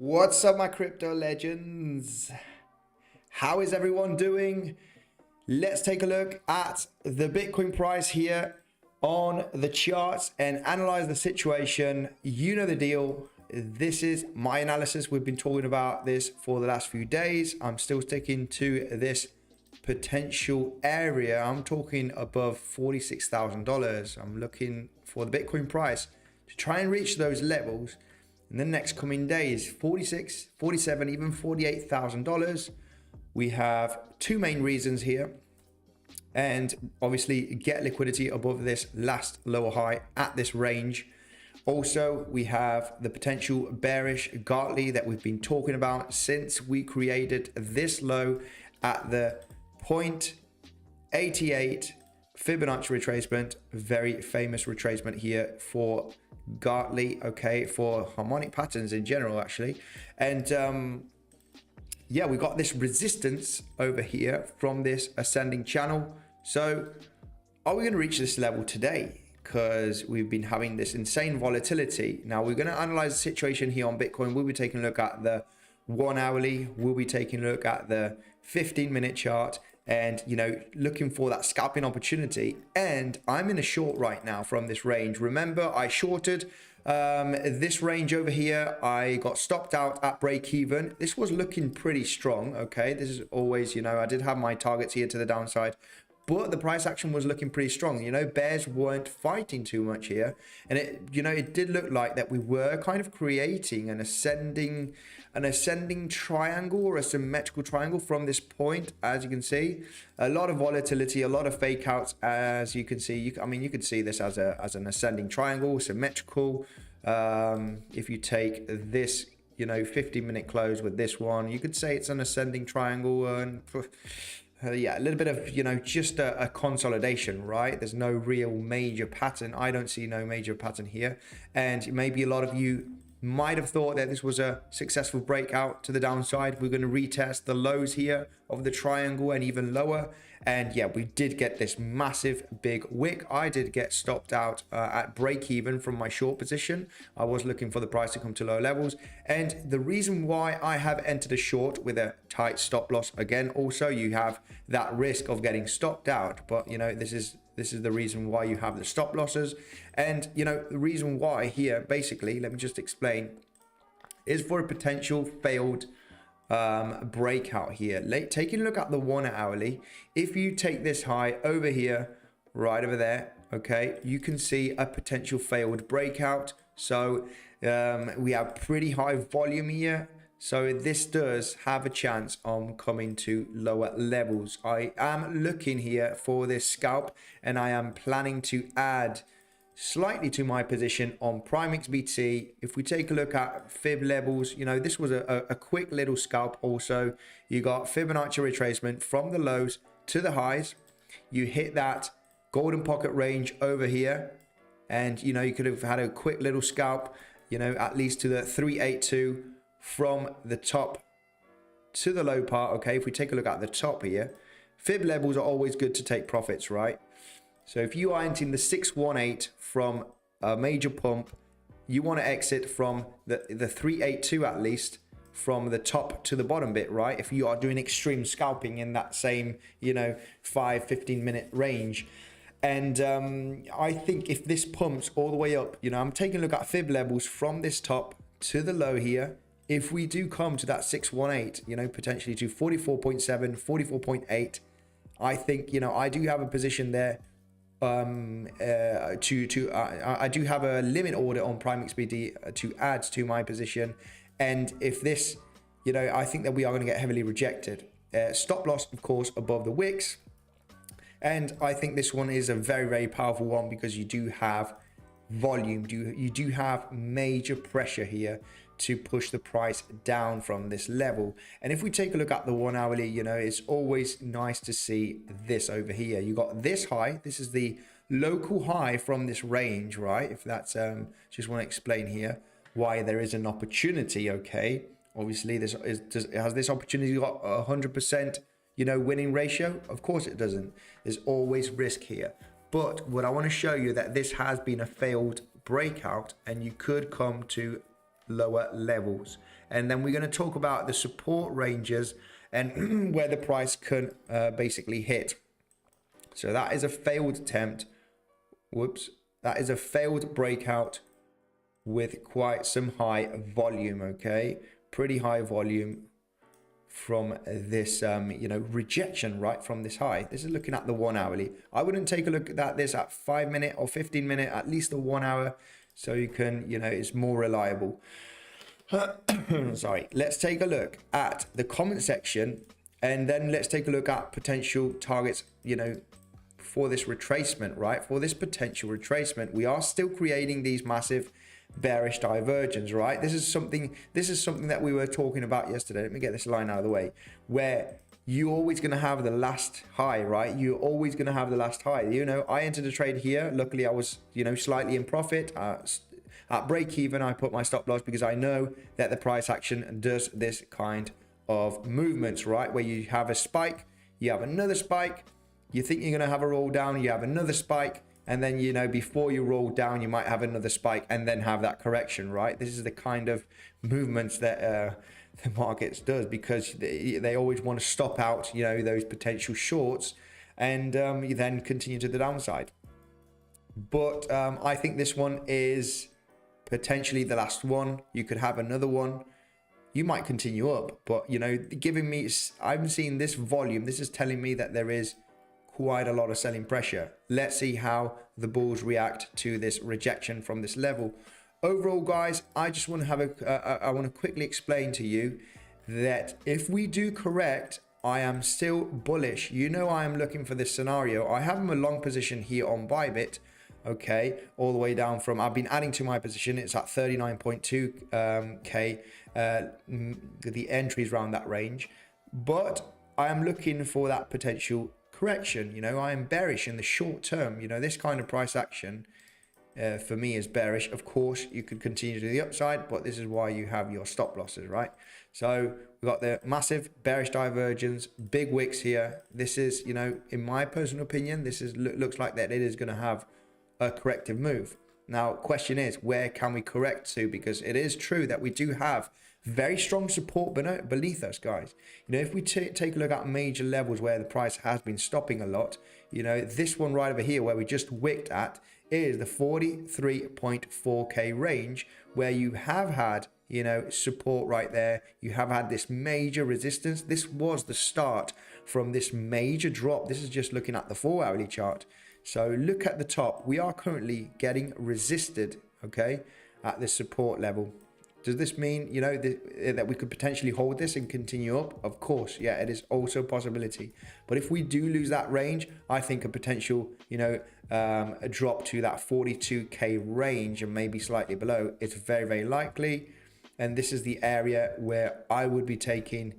What's up, my crypto legends? How is everyone doing? Let's take a look at the Bitcoin price here on the charts and analyze the situation. You know the deal. This is my analysis. We've been talking about this for the last few days. I'm still sticking to this potential area. I'm talking above $46,000. I'm looking for the Bitcoin price to try and reach those levels in the next coming days. 46, 47, even $48,000. We have two main reasons here, and obviously get liquidity above this last lower high at this range. Also, we have the potential bearish Gartley that we've been talking about since we created this low at the 0.88 Fibonacci retracement. Very famous retracement here for Gartley, okay, for harmonic patterns in general, actually. And yeah, we got this resistance over here from this ascending channel. So are we going to reach this level today? Because we've been having this insane volatility. Now we're going to analyze the situation here on Bitcoin. We'll be taking a look at the 1 hourly. We'll be taking a look at the 15-minute chart, and looking for that scalping opportunity. And I'm in a short right now from this range. Remember, I shorted this range over here. I got stopped out at break even. This was looking pretty strong. Okay, this is always, I did have my targets here to the downside, but the price action was looking pretty strong. Bears weren't fighting too much here, and it did look like that we were kind of creating an ascending triangle or a symmetrical triangle from this point. As you can see, a lot of volatility, a lot of fake outs. As you can see, you could see this as an ascending triangle, symmetrical. If you take this 50-minute close with this one, you could say it's an ascending triangle. And yeah, a little bit of just a consolidation, right? There's no real major pattern. I don't see no major pattern here, and maybe a lot of you might have thought that this was a successful breakout to the downside. We're going to retest the lows here of the triangle and even lower. And yeah, we did get this massive big wick. I did get stopped out at break even from my short position. I was looking for the price to come to low levels. And the reason why I have entered a short with a tight stop loss, again, also you have that risk of getting stopped out. But this is the reason why you have the stop losses. And the reason why here, basically, let me just explain, is for a potential failed breakout here. Taking a look at the 1 hourly, if you take this high over here, right over there, okay, you can see a potential failed breakout. So we have pretty high volume here. So this does have a chance on coming to lower levels. I am looking here for this scalp, and I am planning to add slightly to my position on Prime XBT. If we take a look at fib levels, this was a quick little scalp. Also, you got Fibonacci retracement from the lows to the highs. You hit that golden pocket range over here, and you could have had a quick little scalp, at least to the 382 from the top to the low part. Okay, if we take a look at the top here, fib levels are always good to take profits, right? So if you are entering the 618 from a major pump, you want to exit from the 382 at least, from the top to the bottom bit, right? If you are doing extreme scalping in that same 15 minute range. And I think if this pumps all the way up, I'm taking a look at fib levels from this top to the low here. If we do come to that 618, potentially to 44.7, 44.8, I think, I do have a position there. I do have a limit order on Prime XBD to add to my position. And if this, I think that we are going to get heavily rejected. Stop loss, of course, above the wicks. And I think this one is a very, very powerful one because you do have volume. You do have major pressure here to push the price down from this level. And if we take a look at the 1 hourly, it's always nice to see this over here. You got this high. This is the local high from this range, right? If that's just want to explain here why there is an opportunity. Okay, obviously has this opportunity got 100% winning ratio? Of course it doesn't. There's always risk here. But what I want to show you that this has been a failed breakout, and you could come to lower levels. And then we're going to talk about the support ranges and where the price can basically hit. So that is a failed attempt. Whoops. That is a failed breakout with quite some high volume, okay? Pretty high volume from this, rejection right from this high. This is looking at the 1 hourly. I wouldn't take a look at this at 5 minute or 15 minute, at least the 1 hour, so you can, it's more reliable. Sorry. Let's take a look at the comment section, and then let's take a look at potential targets, for this retracement, right? For this potential retracement, we are still creating these massive bearish divergence, right? This is something that we were talking about yesterday. Let me get this line out of the way, where you're always going to have the last high, right? You're always going to have the last high. I entered a trade here. Luckily, I was, slightly in profit. At break even, I put my stop loss because I know that the price action does this kind of movements, right? Where you have a spike, you have another spike, you think you're going to have a roll down, you have another spike, and then, before you roll down, you might have another spike and then have that correction, right? This is the kind of movements that the markets does, because they always want to stop out, those potential shorts, and you then continue to the downside. But I think this one is potentially the last one. You could have another one. You might continue up, but, I'm seeing this volume. This is telling me that there is quite a lot of selling pressure. Let's see how the bulls react to this rejection from this level. Overall, guys, I just want to have I want to quickly explain to you that if we do correct, I am still bullish. I am looking for this scenario. I have a long position here on Bybit, okay, all the way down from, I've been adding to my position. It's at 39.2 K. The entries around that range, but I am looking for that potential correction. I am bearish in the short term. This kind of price action for me is bearish. Of course, you could continue to the upside, but this is why you have your stop losses, right? So we've got the massive bearish divergence, big wicks here. This is, in my personal opinion, this is looks like that it is going to have a corrective move. Now, question is, where can we correct to? Because it is true that we do have very strong support beneath us, guys. If we take a look at major levels where the price has been stopping a lot, this one right over here where we just wicked at is the 43.4K range, where you have had, support right there. You have had this major resistance. This was the start from this major drop. This is just looking at the 4 hourly chart. So look at the top. We are currently getting resisted, okay, at this support level. Does this mean, that we could potentially hold this and continue up? Of course, yeah, it is also a possibility. But if we do lose that range, I think a potential, a drop to that 42K range and maybe slightly below, it's very, very likely. And this is the area where I would be taking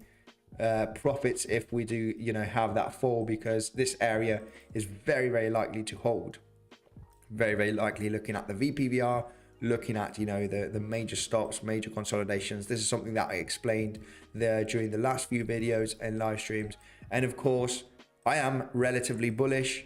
profits if we do, have that fall, because this area is very, very likely to hold. Very, very likely, looking at the VPVR, looking at, the major stops, major consolidations. This is something that I explained there during the last few videos and live streams. And of course, I am relatively bullish.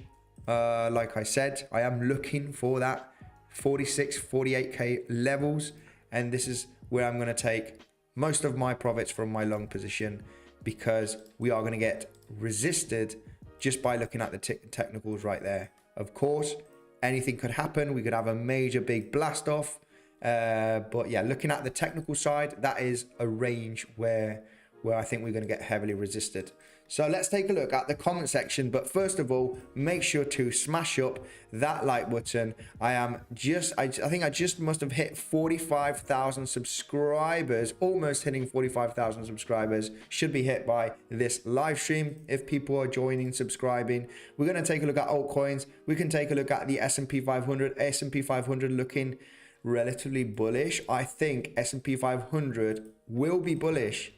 Like I said, I am looking for that 46, 48K levels. And this is where I'm going to take most of my profits from my long position, because we are going to get resisted just by looking at the technicals right there. Of course, anything could happen. We could have a major big blast off. But yeah, looking at the technical side, that is a range where I think we're going to get heavily resisted. So let's take a look at the comment section. But first of all, make sure to smash up that like button. I think I just must have hit 45,000 subscribers, almost hitting 45,000 subscribers. Should be hit by this live stream if people are joining, subscribing. We're going to take a look at altcoins. We can take a look at the S&P 500. S&P 500 looking relatively bullish. I think S&P 500 will be bullish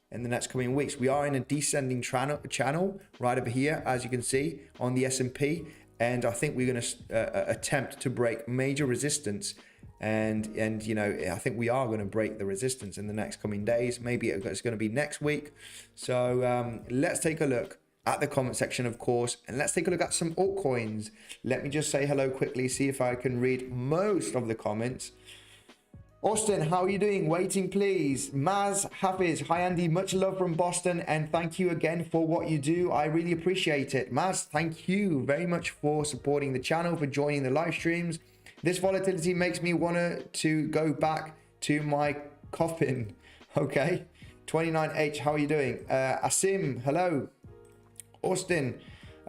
in the next coming weeks. We are in a descending channel right over here, as you can see on the S&P, and I think we're going to attempt to break major resistance, and I think we are going to break the resistance in the next coming days. Maybe it's going to be next week. So let's take a look at the comment section, of course, and let's take a look at some altcoins. Let me just say hello quickly, see if I can read most of the comments. Austin, how are you doing? Waiting, please. Maz Hafiz, hi Andy, much love from Boston, and thank you again for what you do. I really appreciate it. Maz, thank you very much for supporting the channel, for joining the live streams. This volatility makes me want to go back to my coffin. Okay. 29H, how are you doing? Asim, hello. Austin,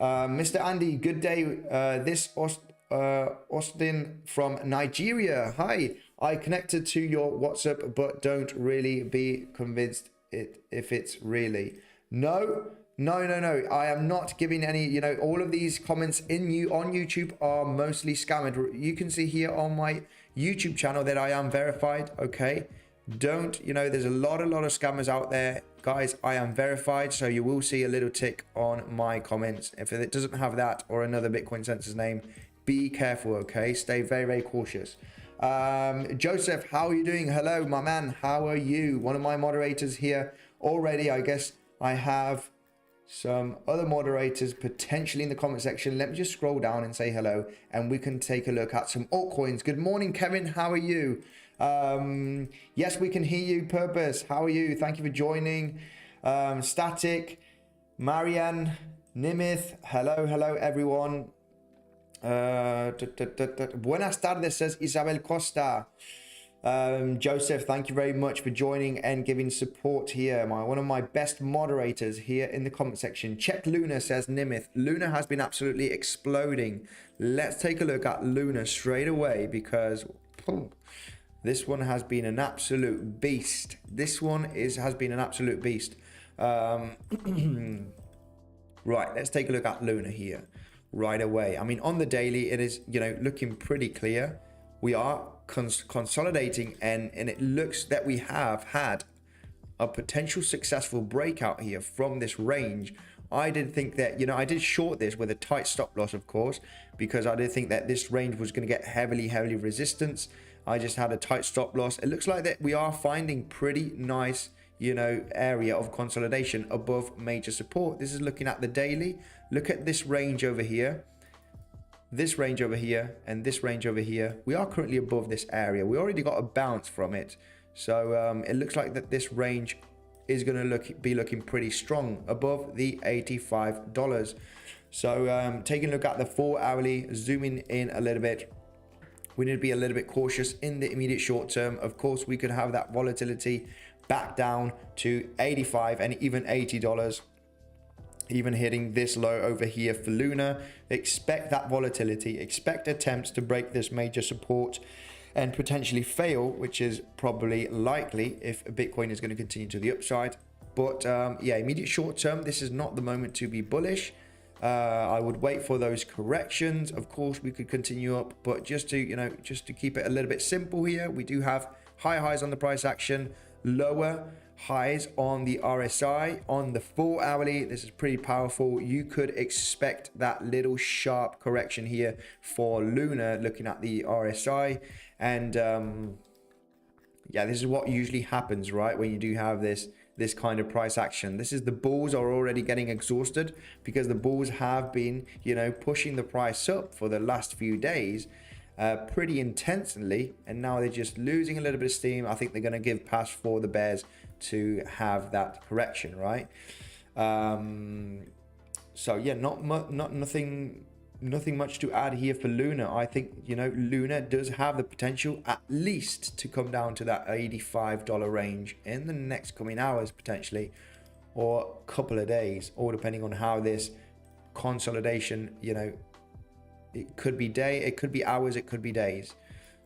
Mr. Andy, good day. This Austin from Nigeria. Hi. I connected to your WhatsApp, but don't really be convinced if it's really. No. I am not giving any, all of these comments on YouTube are mostly scammed. You can see here on my YouTube channel that I am verified, okay? There's a lot of scammers out there. Guys, I am verified, so you will see a little tick on my comments. If it doesn't have that or another Bitcoinsensus name, be careful, okay? Stay very, very cautious. Joseph, how are you doing? Hello, my man. How are you? One of my moderators here already. I guess I have some other moderators potentially in the comment section. Let me just scroll down and say hello, and we can take a look at some altcoins. Good morning, Kevin. How are you? Yes, we can hear you. Purpose, how are you? Thank you for joining. Static, Marianne, Nimith, hello everyone. Buenas tardes, says Isabel Costa. Joseph, thank you very much for joining and giving support here. One of my best moderators here in the comment section. Check Luna, says Nimith. Luna has been absolutely exploding. Let's take a look at Luna straight away, because this one has been an absolute beast. Has been an absolute beast. Right, let's take a look at Luna here right away. I mean, on the daily, it is, looking pretty clear. We are consolidating, and it looks that we have had a potential successful breakout here from this range. I did think that, I did short this with a tight stop loss, of course, because I did think that this range was going to get heavily resistance. I just had a tight stop loss. It looks like that we are finding pretty nice, area of consolidation above major support. This is looking at the daily. Look at this range over here, this range over here, and this range over here. We are currently above this area. We already got a bounce from it. So it looks like that this range is going to be looking pretty strong above the $85. So taking a look at the 4 hourly, zooming in a little bit. We need to be a little bit cautious in the immediate short term. Of course, we could have that volatility back down to $85 and even $80. Even hitting this low over here for Luna. Expect that volatility, expect attempts to break this major support and potentially fail, which is probably likely if Bitcoin is going to continue to the upside. But yeah, immediate short term, this is not the moment to be bullish. I would wait for those corrections. Of course, we could continue up, but just to keep it a little bit simple here, we do have high highs on the price action, lower highs on the RSI. On the 4 hourly, this is pretty powerful. You could expect that little sharp correction here for Luna, looking at the RSI. And yeah, this is what usually happens, right, when you do have this kind of price action. This is the bulls are already getting exhausted, because the bulls have been, pushing the price up for the last few days pretty intensely, and now they're just losing a little bit of steam. I think they're going to give pass for the bears to have that correction, right? So yeah, nothing much to add here for Luna. I think, Luna does have the potential at least to come down to that $85 range in the next coming hours potentially, or a couple of days, or depending on how this consolidation, it could be it could be hours, it could be days.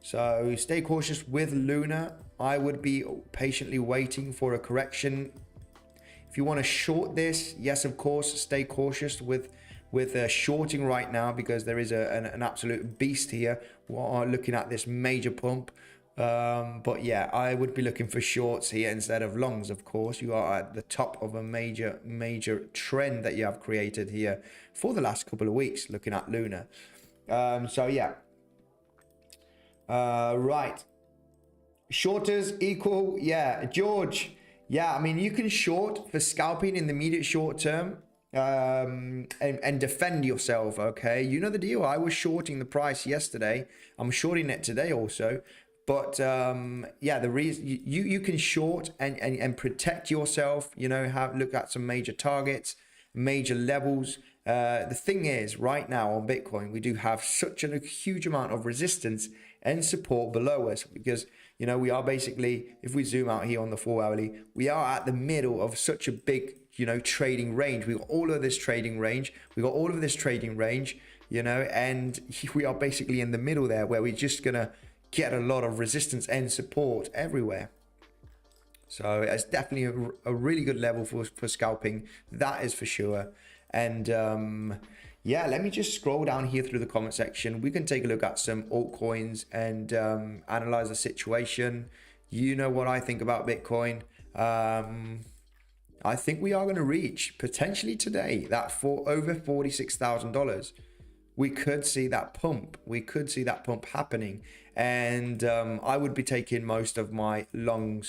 So stay cautious with Luna. I would be patiently waiting for a correction. If you want to short this, yes, of course, stay cautious with shorting right now, because there is an absolute beast here. We are looking at this major pump. But yeah, I would be looking for shorts here instead of longs. Of course, you are at the top of a major trend that you have created here for the last couple of weeks, looking at Luna. So yeah. Right. Shorters equal, yeah, George. Yeah, I mean, you can short for scalping in the immediate short term, and defend yourself, okay? You know the deal. I was shorting the price yesterday. I'm shorting it today also. But yeah, the reason you can short and protect yourself, you know, look at some major targets, major levels. The thing is, right now on Bitcoin, we do have such a huge amount of resistance and support below us, because, you know, we are basically, if we zoom out here on the 4-hourly, we are at the middle of such a big, you know, trading range. We got all of this trading range, you know, and we are basically in the middle there, where we're just gonna get a lot of resistance and support everywhere. So it's definitely a really good level for scalping, that is for sure. And yeah, let me just scroll down here through the comment section. We can take a look at some altcoins and analyze the situation. You know what I think about Bitcoin. I think we are going to reach potentially today that for over $46,000. We could see that pump. We could see that pump happening, and I would be taking most of my long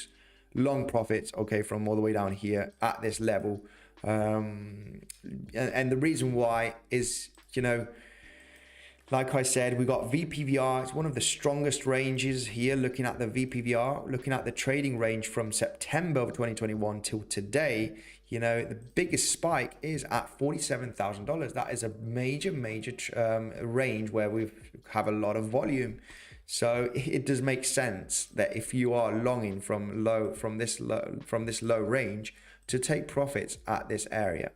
profits, okay, from all the way down here at this level. And the reason why is, you know, like I said, we got VPVR. It's one of the strongest ranges here. Looking at the VPVR, looking at the trading range from September of 2021 till today, you know, the biggest spike is at $47,000. That is a major range where we have a lot of volume. So it does make sense that if you are longing from this low range, to take profits at this area.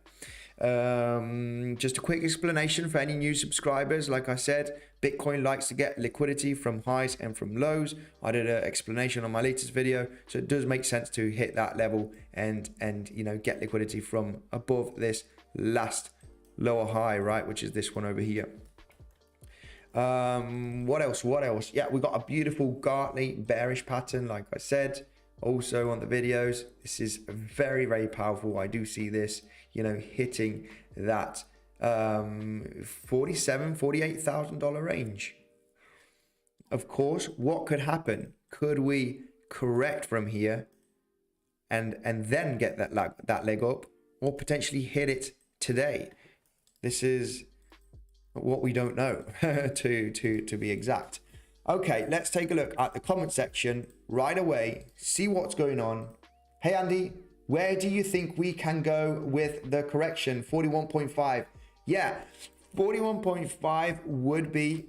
Just a quick explanation for any new subscribers. Like I said, Bitcoin likes to get liquidity from highs and from lows. I did an explanation on my latest video, so it does make sense to hit that level and you know, get liquidity from above this last lower high, right, which is this one over here. What else? Yeah, we got a beautiful Gartley bearish pattern, like I said also on the videos. This is very powerful. I do see this, you know, hitting that $48,000 range. Of course, what could happen? Could we correct from here and then get that leg up, or potentially hit it today? This is what we don't know to be exact. Okay, let's take a look at the comment section right away, see what's going on. Hey Andy, where do you think we can go with the correction? 41.5. Yeah, 41.5 would be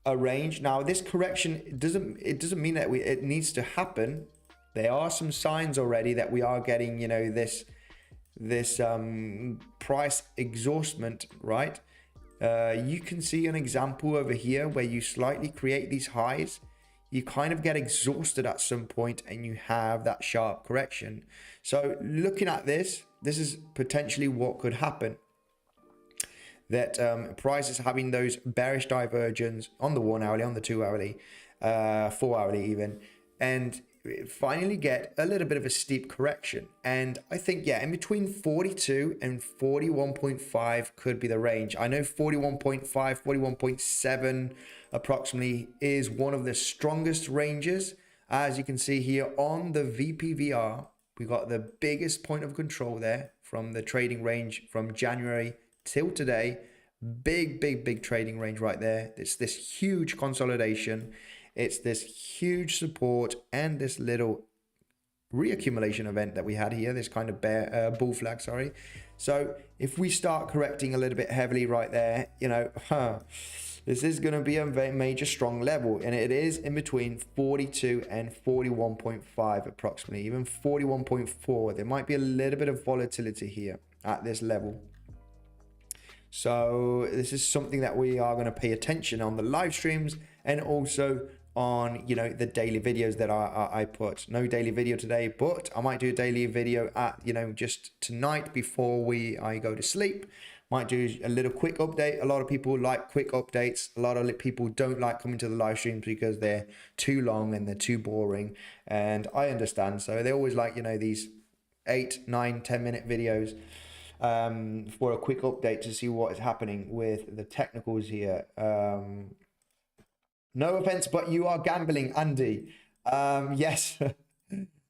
a range. Now this correction, it doesn't mean that it needs to happen. There are some signs already that we are getting, you know, this price exhaustment, right? You can see an example over here where you slightly create these highs, you kind of get exhausted at some point, and you have that sharp correction. So looking at this is potentially what could happen. That price is having those bearish divergence on the 1-hourly, on the 2-hourly, 4-hourly even, and finally get a little bit of a steep correction. And I think, yeah, in between 42 and 41.5 could be the range. I know 41.5, 41.7 approximately is one of the strongest ranges. As you can see here on the VPVR, we got the biggest point of control there from the trading range from January till today. Big trading range right there. It's this huge consolidation. It's this huge support and this little reaccumulation event that we had here, this kind of bull flag, sorry. So if we start correcting a little bit heavily right there, you know, this is going to be a very major strong level, and it is in between 42 and 41.5 approximately, even 41.4. There might be a little bit of volatility here at this level. So this is something that we are going to pay attention on the live streams, and also on, you know, the daily videos that I put. No daily video today, but I might do a daily video at, you know, just tonight before I go to sleep. Might do a little quick update. A lot of people like quick updates. A lot of people don't like coming to the live streams because they're too long and they're too boring, and I understand. So they always like, you know, these 8, 9, 10-minute videos for a quick update to see what is happening with the technicals here. No offense, but you are gambling, Andy. Yes.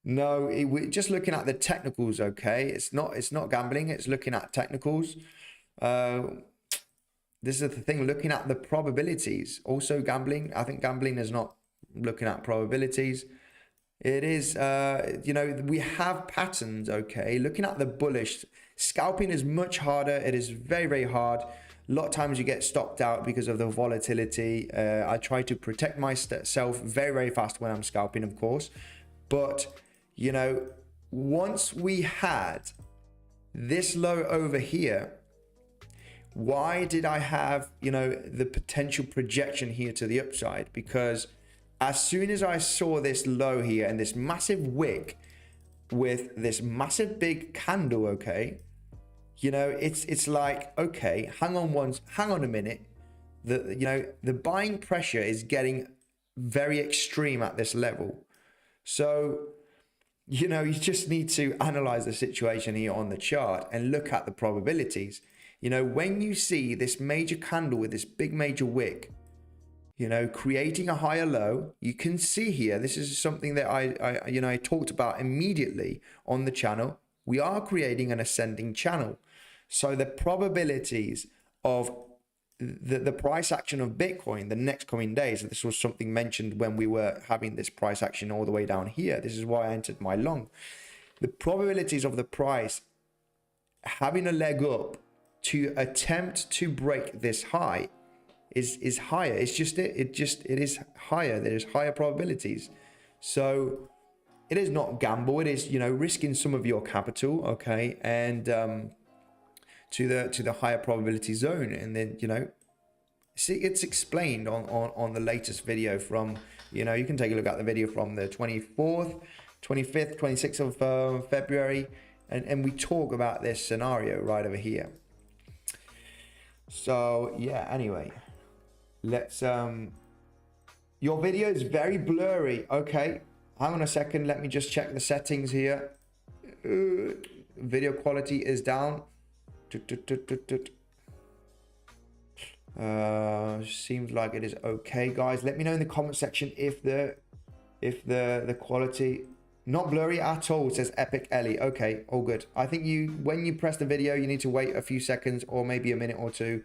No, we're just looking at the technicals, okay? It's not gambling, it's looking at technicals. This is the thing, looking at the probabilities. Also gambling, I think gambling is not looking at probabilities, it is, you know, we have patterns, okay? Looking at the bullish, scalping is much harder. It is very, very hard. A lot of times you get stopped out because of the volatility. I try to protect myself very, very fast when I'm scalping, of course. But, you know, once we had this low over here, why did I have, you know, the potential projection here to the upside? Because as soon as I saw this low here and this massive wick with this massive big candle, okay, you know, it's like, okay, hang on a minute. You know, the buying pressure is getting very extreme at this level. So, you know, you just need to analyze the situation here on the chart and look at the probabilities. You know, when you see this major candle with this big major wick, you know, creating a higher low, you can see here, this is something that I talked about immediately on the channel. We are creating an ascending channel. So the probabilities of the price action of Bitcoin the next coming days, this was something mentioned when we were having this price action all the way down here. This is why I entered my long. The probabilities of the price having a leg up to attempt to break this high is higher. It's just it is higher. There's higher probabilities. So it is not gamble. It is, you know, risking some of your capital, okay, and to the higher probability zone. And then, you know, see, it's explained on the latest video from, you know, you can take a look at the video from the 24th, 25th, 26th of February, and we talk about this scenario right over here. So yeah, anyway, let's your video is very blurry. Okay, hang on a second, let me just check the settings here. Video quality is down. Seems like it is okay, guys. Let me know in the comment section if the quality not blurry at all. It says Epic Ellie. Okay, all good. I think when you press the video, you need to wait a few seconds or maybe a minute or two.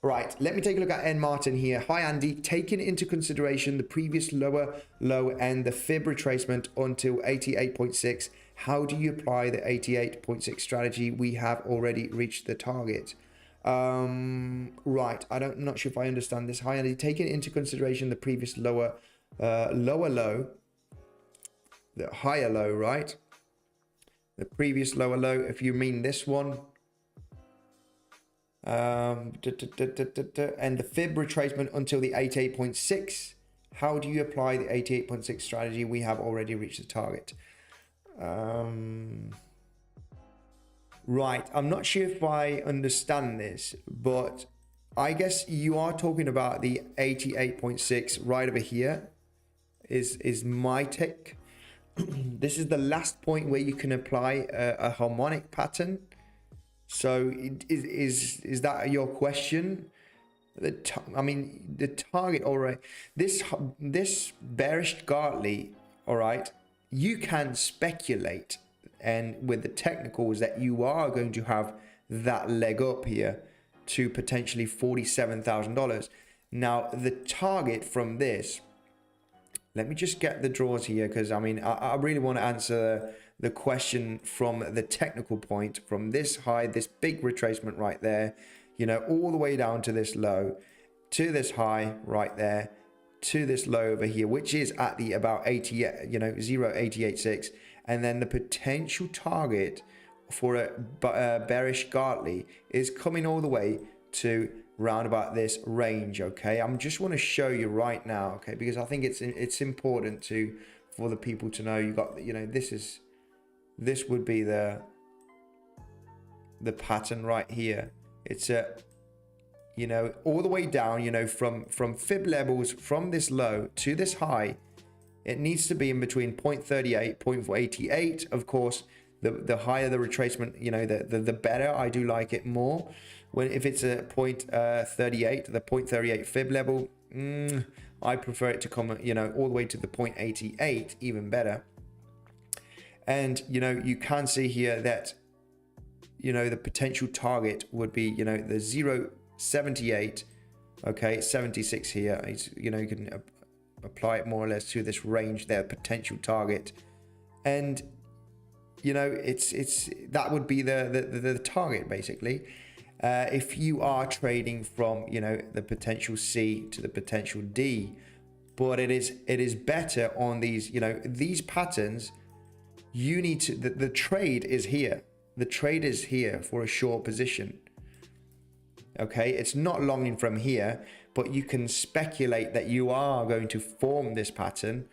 Right, let me take a look at N Martin here. Hi Andy, taking into consideration the previous lower low and the fib retracement until 88.6, how do you apply the 88.6 strategy? We have already reached the target. Right, I'm not sure if I understand this. Hi Andy, taking into consideration the previous lower low, the higher low, right? The previous lower low, if you mean this one. And the fib retracement until the 88.6. How do you apply the 88.6 strategy? We have already reached the target. Right, I'm not sure if I understand this, but I guess you are talking about the 88.6 right over here is my take. This is the last point where you can apply a harmonic pattern. So is that your question? I mean, the target, all right, this bearish Gartley, all right, you can speculate, and with the technicals that you are going to have that leg up here to potentially $47,000. Now the target from this, let me just get the draws here, because I mean I really want to answer the question from the technical point, from this high, this big retracement right there, you know, all the way down to this low, to this high right there, to this low over here, which is at the about 80, you know, 0.886, and then the potential target for a bearish Gartley is coming all the way to round about this range. Okay, I'm just want to show you right now, okay, because I think it's important for the people to know. You got, you know, this would be the pattern right here. It's a, you know, all the way down, you know, from fib levels from this low to this high, it needs to be in between 0.38, 0.88. Of course, the higher the retracement, you know, the better. I do like it more. If it's a 0.38, the 0.38 fib level, I prefer it to come, you know, all the way to the 0.88, even better. And, you know, you can see here that, you know, the potential target would be, you know, the 0.78 Okay, 76 here. It's, you know, you can apply it more or less to this range there, potential target. And, you know, it's that would be the target basically. If you are trading from, you know, the potential C to the potential D, but it is better on these, you know, these patterns. You need to, the trade is here. The trade is here for a short position. Okay, it's not longing from here, but you can speculate that you are going to form this pattern.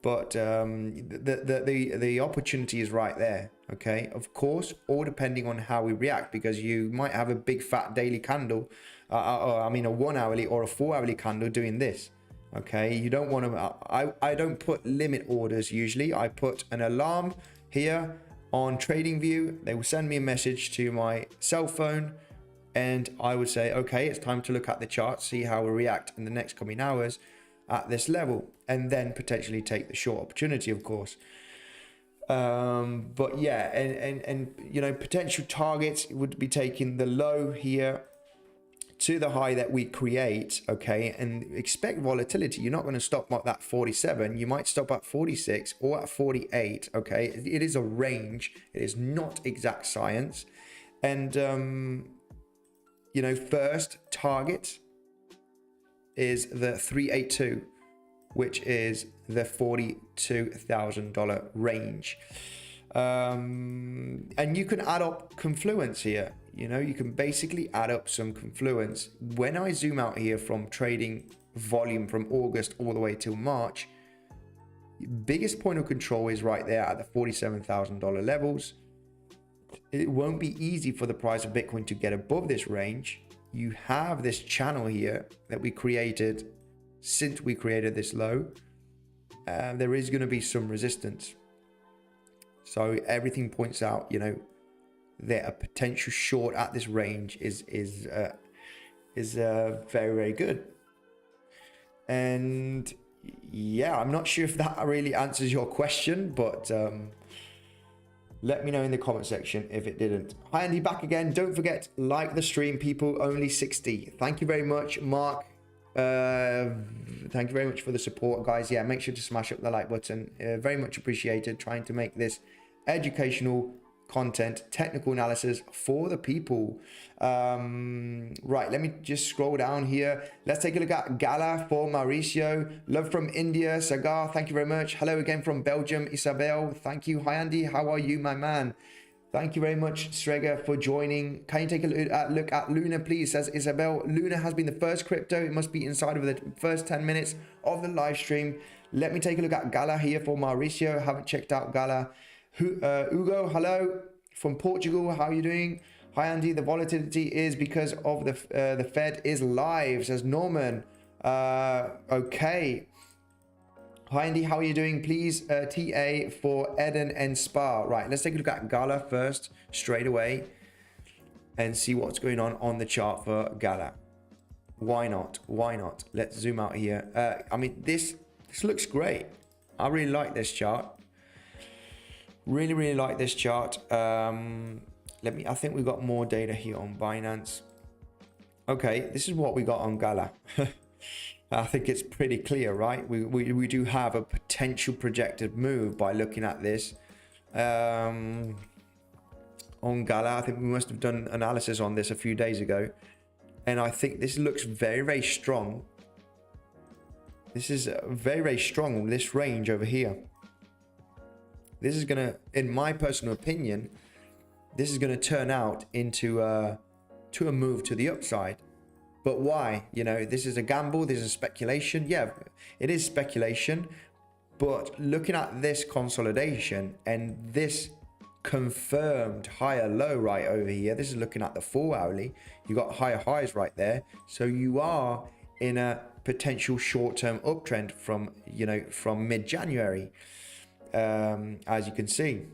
But the opportunity is right there. Okay, of course, all depending on how we react, because you might have a big fat daily candle, or I mean a 1 hourly or a 4 hourly candle doing this. Okay, you don't want to, I don't put limit orders usually. I put an alarm here on TradingView. They will send me a message to my cell phone, and I would say, okay, it's time to look at the chart, see how we react in the next coming hours at this level, and then potentially take the short opportunity, of course. But yeah, and you know, potential targets would be taking the low here to the high that we create, okay, and expect volatility. You're not going to stop at that 47. You might stop at 46 or at 48, okay. It is a range. It is not exact science. And you know, first target is the 382, which is the $42,000 range. And you can add up confluence here. You know, you can basically add up some confluence. When I zoom out here from trading volume from August all the way till March, biggest point of control is right there at the $47,000 levels. It won't be easy for the price of Bitcoin to get above this range. You have this channel here that we created since we created this low. There is going to be some resistance. So everything points out, you know, that a potential short at this range is very, very good. And yeah, I'm not sure if that really answers your question, but let me know in the comment section if it didn't. Hi Andy, back again. Don't forget, like the stream, people. Only 60. Thank you very much, Mark. Thank you very much for the support, guys. Yeah, make sure to smash up the like button. Very much appreciated. Trying to make this educational content, technical analysis for the people. Right, let me just scroll down here. Let's take a look at Gala for Mauricio. Love from India. Sagar, thank you very much. Hello again from Belgium. Isabel, thank you. Hi Andy, how are you, my man? Thank you very much, Strega, for joining. Can you take a look at Luna, please? Says Isabel. Luna has been the first crypto. It must be inside of the first 10 minutes of the live stream. Let me take a look at Gala here for Mauricio. Haven't checked out Gala. Hugo, hello from Portugal. How are you doing? Hi Andy. The volatility is because of the Fed is live, says Norman. Okay. Hi Andy, how are you doing? Please TA for Eden and Spa. Right, let's take a look at Gala first, straight away, and see what's going on the chart for Gala. Why not? Why not? Let's zoom out here. I mean, this looks great. I really like this chart. Really like this chart. I think we've got more data here on Binance. Okay, this is what we got on Gala. I think it's pretty clear, right? We do have a potential projected move by looking at this. On Gala, I think we must have done analysis on this a few days ago. And I think this looks very, very strong. This is very, very strong, this range over here. This is going to, in my personal opinion, this is going to turn out into a move to the upside. But why? You know, this is a gamble, this is speculation. Yeah, it is speculation. But looking at this consolidation and this confirmed higher low right over here, this is looking at the 4 hourly. You got higher highs right there. So you are in a potential short-term uptrend from, you know, from mid-January, as you can see.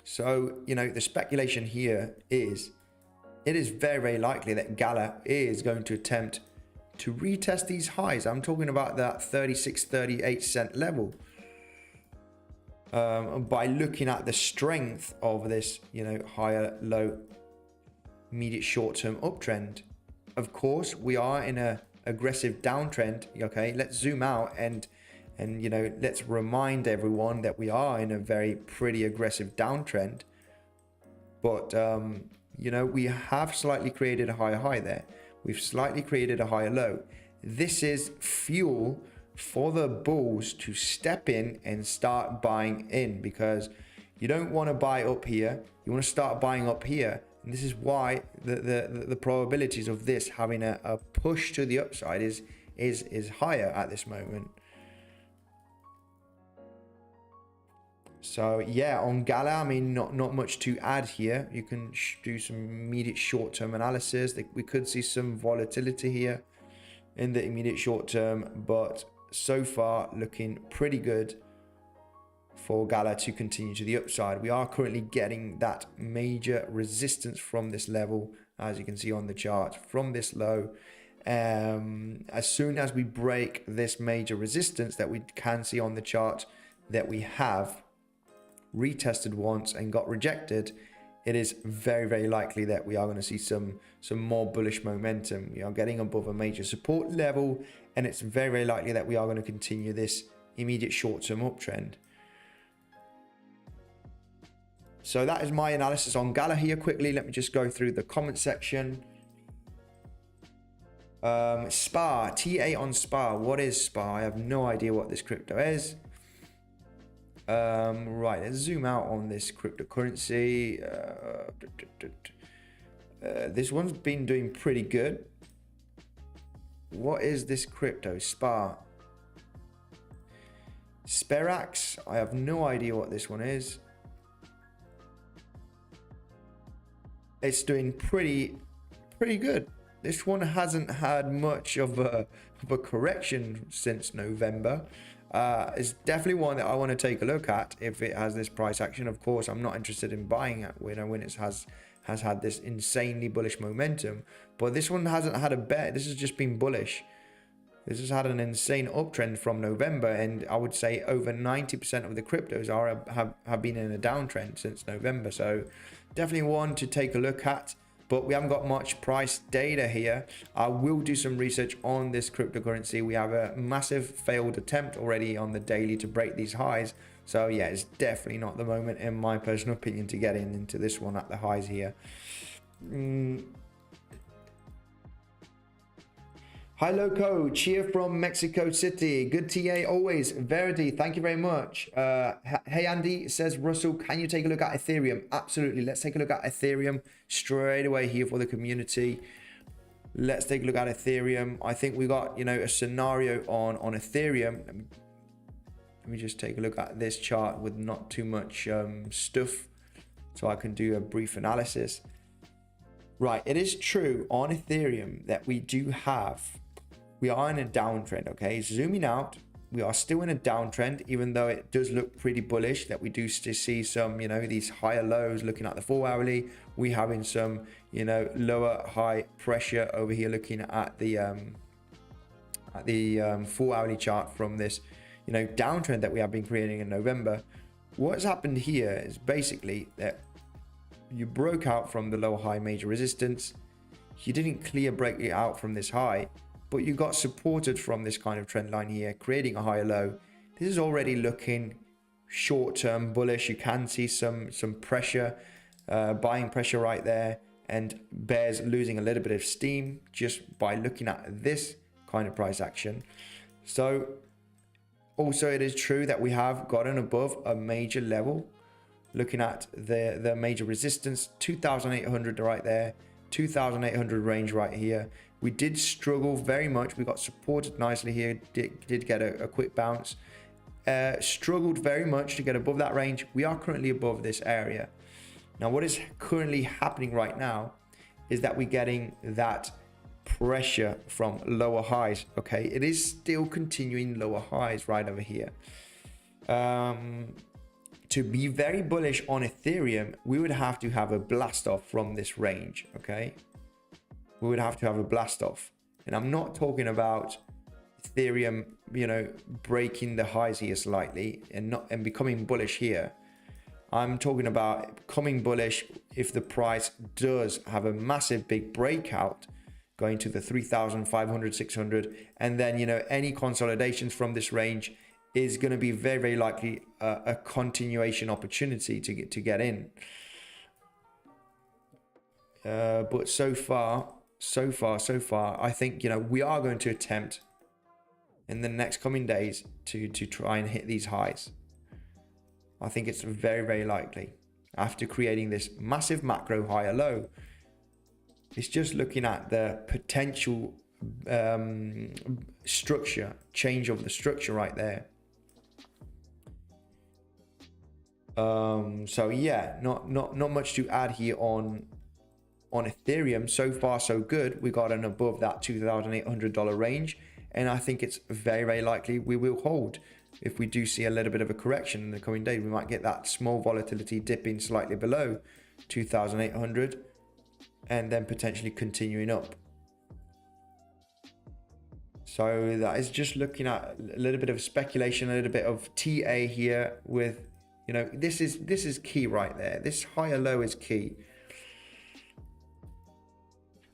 So, you know, the speculation here is, it is very, very likely that Gala is going to attempt to retest these highs. I'm talking about that 36-38 cent level. By looking at the strength of this, you know, higher low, immediate short-term uptrend. of course, we are in a aggressive downtrend. Okay, let's zoom out and you know, let's remind everyone that we are in a very pretty aggressive downtrend. But you know, we have slightly created a higher high there. We've slightly created a higher low. This is fuel for the bulls to step in and start buying in, because you don't want to buy up here. You want to start buying up here. And this is why the probabilities of this having a push to the upside is higher at this moment. So yeah, on Gala, I mean, not much to add here. You can do some immediate short-term analysis. We could see some volatility here in the immediate short term, but so far looking pretty good for Gala to continue to the upside. We are currently getting that major resistance from this level, as you can see on the chart, from this low. As soon as we break this major resistance that we can see on the chart that we have retested once and got rejected, it is very, very likely that we are going to see some more bullish momentum. We are getting above a major support level, and it's very, very likely that we are going to continue this immediate short-term uptrend. So that is my analysis on Gala here. Quickly, let me just go through the comment section. SPA, TA on SPA. What is SPA? I have no idea what this crypto is. Right, let's zoom out on this cryptocurrency. This one's been doing pretty good. What is this crypto? SPA. Sperax. I have no idea what this one is. It's doing pretty good. This one hasn't had much of a correction since November. It's definitely one that I want to take a look at if it has this price action. Of course, I'm not interested in buying it when it has had this insanely bullish momentum. But this one hasn't had a bet. This has just been bullish. This has had an insane uptrend from November, and I would say over 90% of the cryptos have been in a downtrend since November. So definitely one to take a look at. But we haven't got much price data here. I will do some research on this cryptocurrency. We have a massive failed attempt already on the daily to break these highs. So yeah, it's definitely not the moment, in my personal opinion, to get into this one at the highs here. Hi Loco, cheer from Mexico City. Good TA always. Verity, thank you very much. Hey Andy, says Russell, can you take a look at Ethereum? Absolutely. Let's take a look at Ethereum straight away here for the community. Let's take a look at Ethereum. I think we got, you know, a scenario on Ethereum. Let me just take a look at this chart with not too much stuff, so I can do a brief analysis. Right, it is true on Ethereum that we are in a downtrend. Okay, zooming out, we are still in a downtrend, even though it does look pretty bullish, that we do still see some, you know, these higher lows. Looking at the 4 hourly, we having some, you know, lower high pressure over here, looking at the 4 hourly chart from this, you know, downtrend that we have been creating in November. What's happened here is basically that you broke out from the low high major resistance. You didn't clear break it out from this high, but you got supported from this kind of trend line here, creating a higher low. This is already looking short-term bullish. You can see some pressure, buying pressure right there, and bears losing a little bit of steam just by looking at this kind of price action. So also it is true that we have gotten above a major level. Looking at the major resistance, 2,800 right there, 2,800 range right here. We did struggle very much. We got supported nicely here, did get a quick bounce. Struggled very much to get above that range. We are currently above this area. Now, what is currently happening right now is that we're getting that pressure from lower highs. Okay, it is still continuing lower highs right over here. To be very bullish on Ethereum, we would have to have a blast off from this range. Okay, we would have to have a blast off, and I'm not talking about Ethereum, you know, breaking the highs here slightly and becoming bullish here. I'm talking about becoming bullish if the price does have a massive big breakout, going to the 3,500, 600, and then, you know, any consolidations from this range is going to be very, very likely a continuation opportunity to get in. But so far, I think, you know, we are going to attempt in the next coming days to try and hit these highs. I think it's very, very likely after creating this massive macro higher low. It's just looking at the potential structure, change of the structure right there. So yeah, not much to add here on Ethereum. So far so good. We got an above that $2,800 range, and I think it's very, very likely we will hold. If we do see a little bit of a correction in the coming days, we might get that small volatility dipping slightly below 2,800 and then potentially continuing up. So that is just looking at a little bit of speculation, a little bit of TA here with, you know, this is key right there. This higher low is key.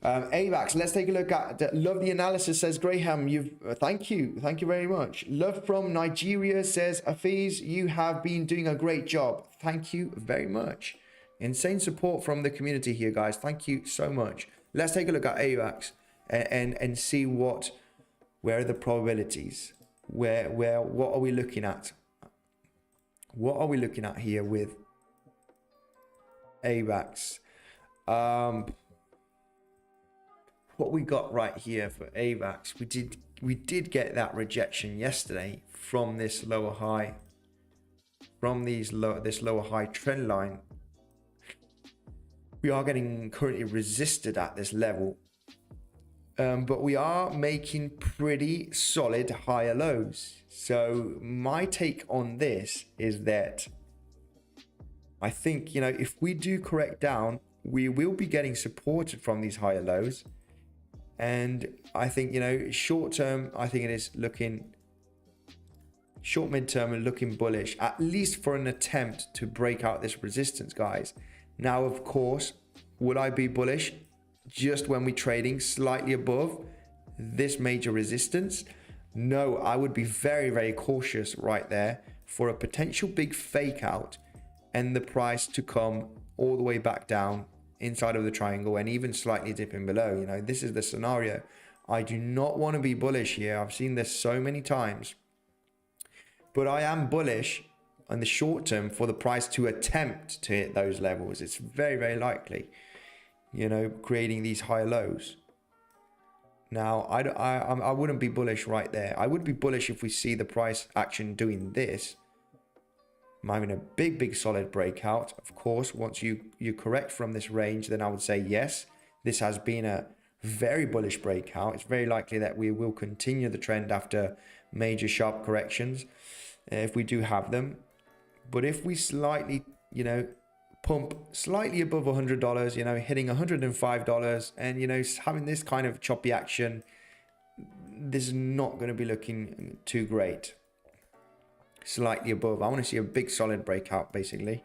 Avax, let's take a look at, love the analysis, says Graham. Thank you very much. Love from Nigeria says, Afiz, you have been doing a great job. Thank you very much. Insane support from the community here, guys. Thank you so much. Let's take a look at Avax and see where are the probabilities, what are we looking at? What are we looking at here with Avax? What we got right here for Avax, we did get that rejection yesterday from this lower high, from this lower high trend line. We are getting currently resisted at this level, but we are making pretty solid higher lows. So my take on this is that I think, you know, if we do correct down, we will be getting supported from these higher lows. And I think, you know, short term, I think it is looking, short midterm and looking bullish, at least for an attempt to break out this resistance, guys. Now, of course, would I be bullish just when we're trading slightly above this major resistance? No, I would be very, very cautious right there for a potential big fake out and the price to come all the way back down inside of the triangle and even slightly dipping below. You know, this is the scenario. I do not want to be bullish here. I've seen this so many times, but I am bullish in the short term for the price to attempt to hit those levels. It's very, very likely, you know, creating these higher lows. Now, I wouldn't be bullish right there. I would be bullish if we see the price action doing this. I'm having a big solid breakout. Of course, once you correct from this range, then I would say yes, this has been a very bullish breakout. It's very likely that we will continue the trend after major sharp corrections if we do have them. But if we slightly, you know, pump slightly above $100, you know, hitting $105 and, you know, having this kind of choppy action, this is not going to be looking too great. Slightly above, I want to see a big solid breakout basically.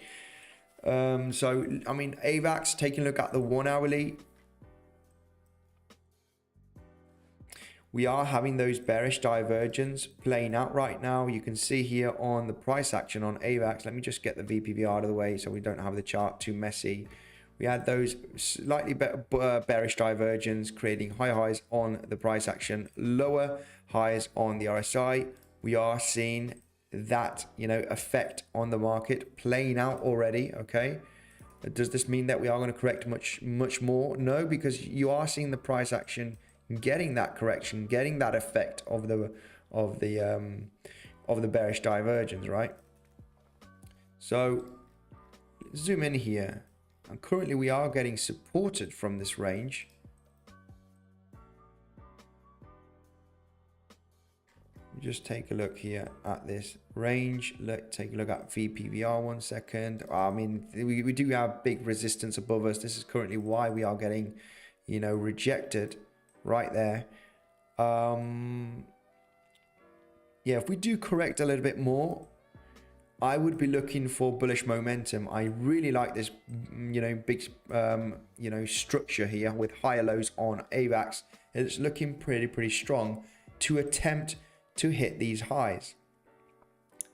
So I mean, Avax, taking a look at the 1 hourly, we are having those bearish divergence playing out right now. You can see here on the price action on Avax. Let me just get the VPV out of the way so we don't have the chart too messy. We had those slightly bearish divergence creating high highs on the price action, lower highs on the RSI. We are seeing that, you know, effect on the market playing out already. Okay, does this mean that we are going to correct much more? No, because you are seeing the price action getting that correction, getting that effect of the bearish divergence, right? So zoom in here, and currently we are getting supported from this range. Just take a look here at this range. Let's take a look at VPVR 1 second. I mean, we do have big resistance above us. This is currently why we are getting, you know, rejected right there. Yeah, if we do correct a little bit more, I would be looking for bullish momentum. I really like this, big, structure here with higher lows on Avax. It's looking pretty strong to attempt to hit these highs.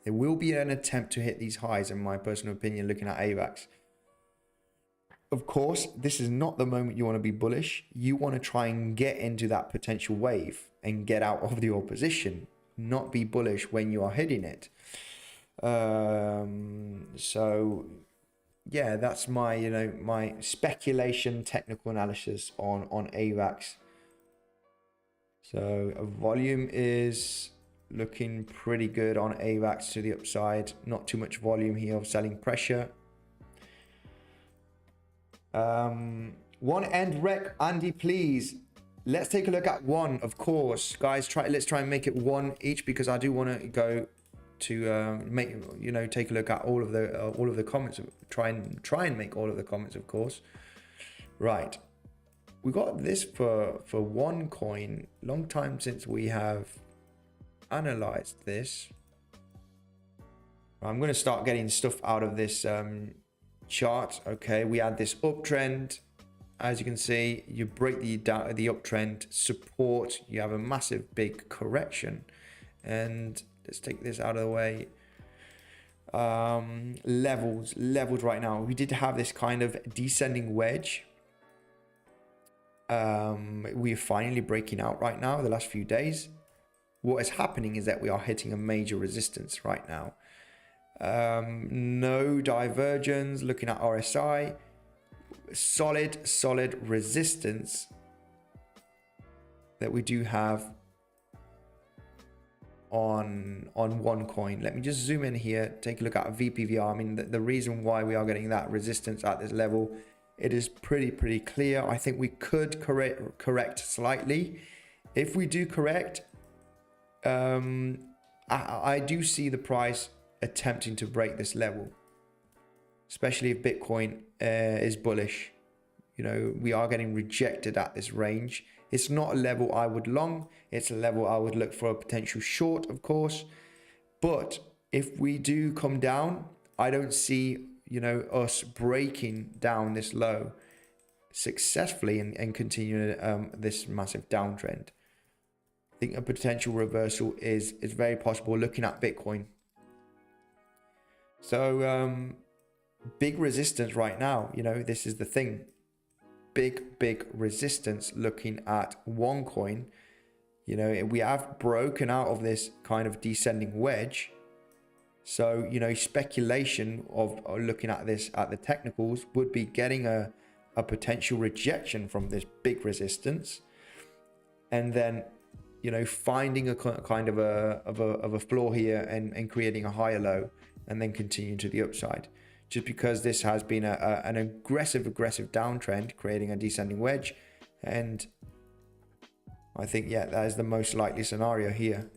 There will be an attempt to hit these highs, in my personal opinion, looking at Avax. Of course, this is not the moment you want to be bullish. You want to try and get into that potential wave and get out of your position, not be bullish when you are hitting it. So yeah, that's my my speculation technical analysis on Avax. So volume is looking pretty good on Avax to the upside. Not too much volume here of selling pressure. One end rec, Andy, please. Let's take a look at one, of course, guys. Let's try and make it one each, because I do want to go to take a look at all of the comments. Try and make all of the comments, of course. Right, we got this for one coin. Long time since we have analyzed this. I'm going to start getting stuff out of this chart. Okay, we had this uptrend. As you can see, you break the uptrend support, you have a massive big correction. And let's take this out of the way. Levels right now. We did have this kind of descending wedge. We're finally breaking out right now, the last few days. What is happening is that we are hitting a major resistance right now. No divergence. Looking at RSI, solid resistance that we do have on one coin. Let me just zoom in here, take a look at VPVR. I mean, the reason why we are getting that resistance at this level, it is pretty clear. I think we could correct slightly. If we do correct, I do see the price attempting to break this level, especially if Bitcoin is bullish. We are getting rejected at this range. It's not a level I would long. It's a level I would look for a potential short, of course. But if we do come down, I don't see, us breaking down this low successfully and continuing this massive downtrend. I think a potential reversal is very possible looking at Bitcoin. So big resistance right now. This is the thing. Big resistance looking at one coin. We have broken out of this kind of descending wedge. So, speculation of looking at this at the technicals would be getting a potential rejection from this big resistance, and then finding a kind of a floor here and creating a higher low, and then continue to the upside. Just because this has been an aggressive downtrend, creating a descending wedge. And I think, yeah, that is the most likely scenario here.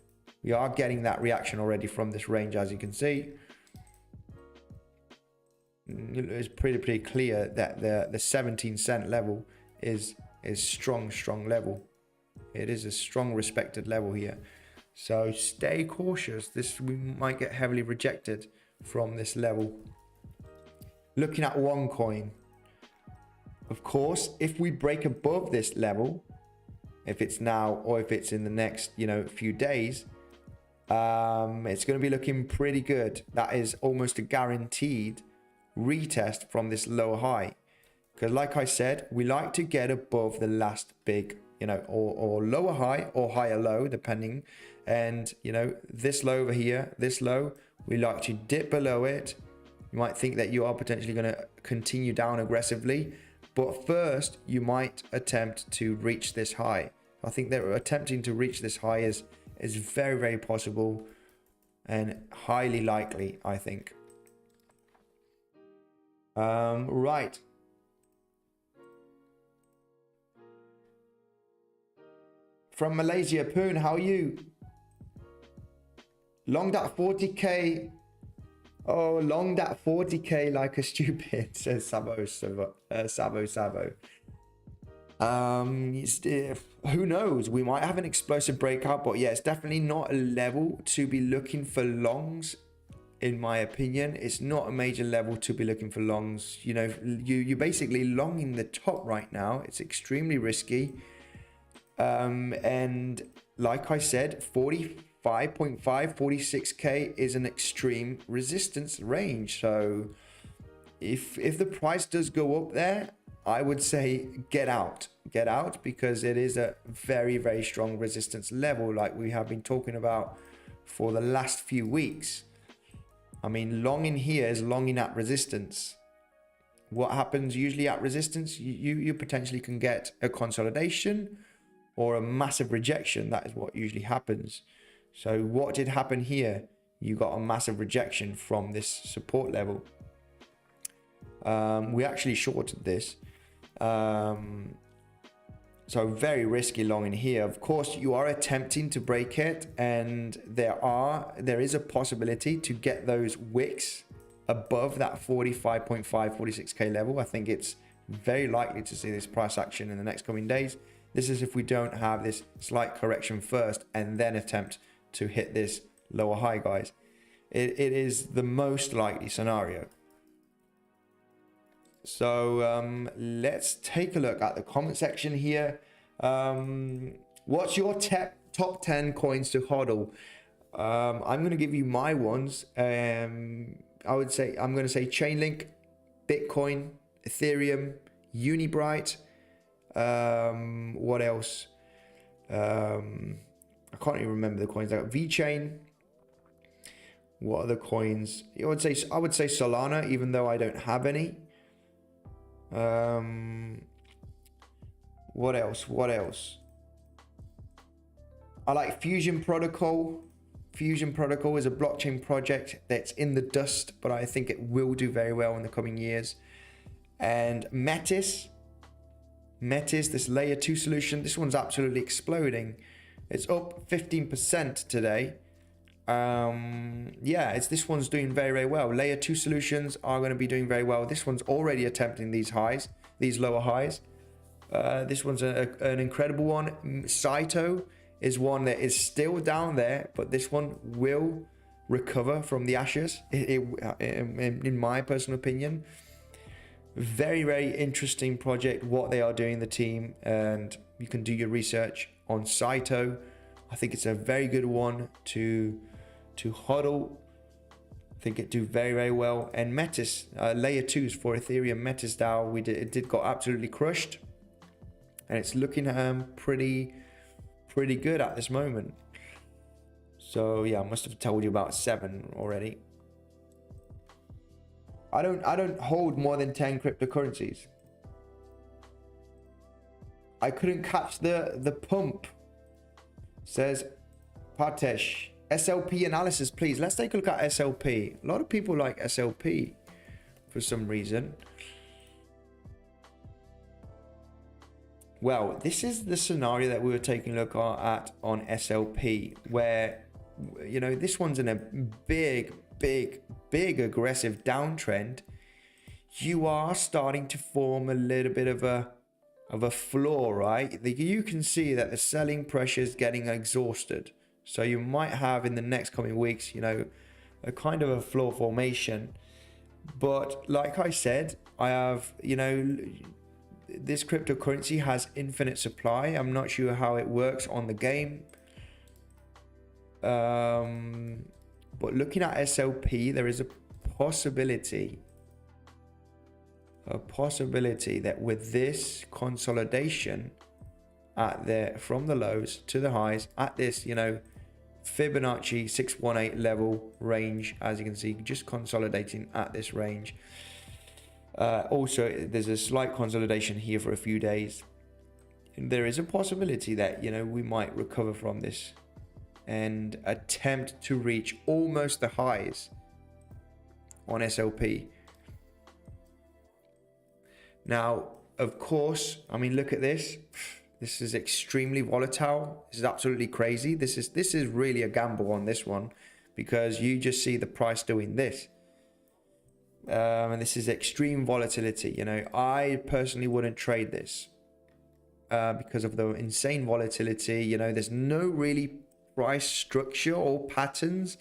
We are getting that reaction already from this range, as you can see. It's pretty clear that the 17-cent level is strong level. It is a strong respected level here. So stay cautious. We might get heavily rejected from this level. Looking at one coin, of course, if we break above this level, if it's now or if it's in the next few days, it's going to be looking pretty good. That is almost a guaranteed retest from this lower high, because like I said, we like to get above the last big or lower high or higher low, depending. And this low over here, this low, we like to dip below it. You might think that you are potentially going to continue down aggressively, but first you might attempt to reach this high. I think that attempting to reach this high is very possible and highly likely, I think. Right. From Malaysia, Poon, how are you? Long that 40k. Oh, long that 40k like a stupid, says Sabo. Who knows? We might have an explosive breakout, but yeah, it's definitely not a level to be looking for longs in my opinion. It's not a major level to be looking for longs. You know, you're basically longing the top right now. It's extremely risky. And like I said, 45.5, 46k is an extreme resistance range. So if the price does go up there, I would say get out, because it is a very, very strong resistance level, like we have been talking about for the last few weeks. I mean, long in here is longing at resistance. What happens usually at resistance? You potentially can get a consolidation or a massive rejection. That is what usually happens. So what did happen here? You got a massive rejection from this support level. We actually shorted this. So very risky long in here. Of course, you are attempting to break it, and there is a possibility to get those wicks above that 45.5, 46k level. I think it's very likely to see this price action in the next coming days. This is if we don't have this slight correction first and then attempt to hit this lower high, guys. It is the most likely scenario. So let's take a look at the comment section here. What's your top 10 coins to hodl? I'm going to give you my ones. I'm going to say Chainlink, Bitcoin, Ethereum, Unibright. What else? I can't even remember the coins. I got VeChain. What other coins? I would say Solana, even though I don't have any. What else? I like Fusion Protocol. Fusion Protocol is a blockchain project that's in the dust, but I think it will do very well in the coming years. And Metis, this layer 2 solution, this one's absolutely exploding. It's up 15% today. This one's doing very, very well. Layer 2 solutions are going to be doing very well. This one's already attempting these lower highs. This one's an incredible one. Saito is one that is still down there, but this one will recover from the ashes, in my personal opinion. Very, very interesting project, what they are doing, the team, and you can do your research on Saito. I think it's a very good one to hodl. I think it do very, very well. And Metis, layer 2s for Ethereum Metis DAO, it got absolutely crushed, and it's looking pretty good at this moment. So yeah, I must have told you about 7 already. I don't hold more than 10 cryptocurrencies. I couldn't catch the pump, says Partesh. SLP analysis, please. Let's take a look at SLP. A lot of people like SLP for some reason. Well, this is the scenario that we were taking a look at on SLP, where, you know, this one's in a big aggressive downtrend. You are starting to form a little bit of a floor, right? You can see that the selling pressure is getting exhausted. So you might have in the next coming weeks, you know, a kind of a floor formation. But like I said, I have, you know, this cryptocurrency has infinite supply. I'm not sure how it works on the game. But looking at SLP, there is a possibility that with this consolidation from the lows to the highs at this, you know, Fibonacci 618 level range, as you can see, just consolidating at this range. Also, there's a slight consolidation here for a few days. There is a possibility that, you know, we might recover from this and attempt to reach almost the highs on SLP. Now, of course, I mean, look at this. This is extremely volatile. This is absolutely crazy. This is really a gamble on this one, because you just see the price doing this. And this is extreme volatility. You know, I personally wouldn't trade this because of the insane volatility. You know, there's no really price structure or patterns.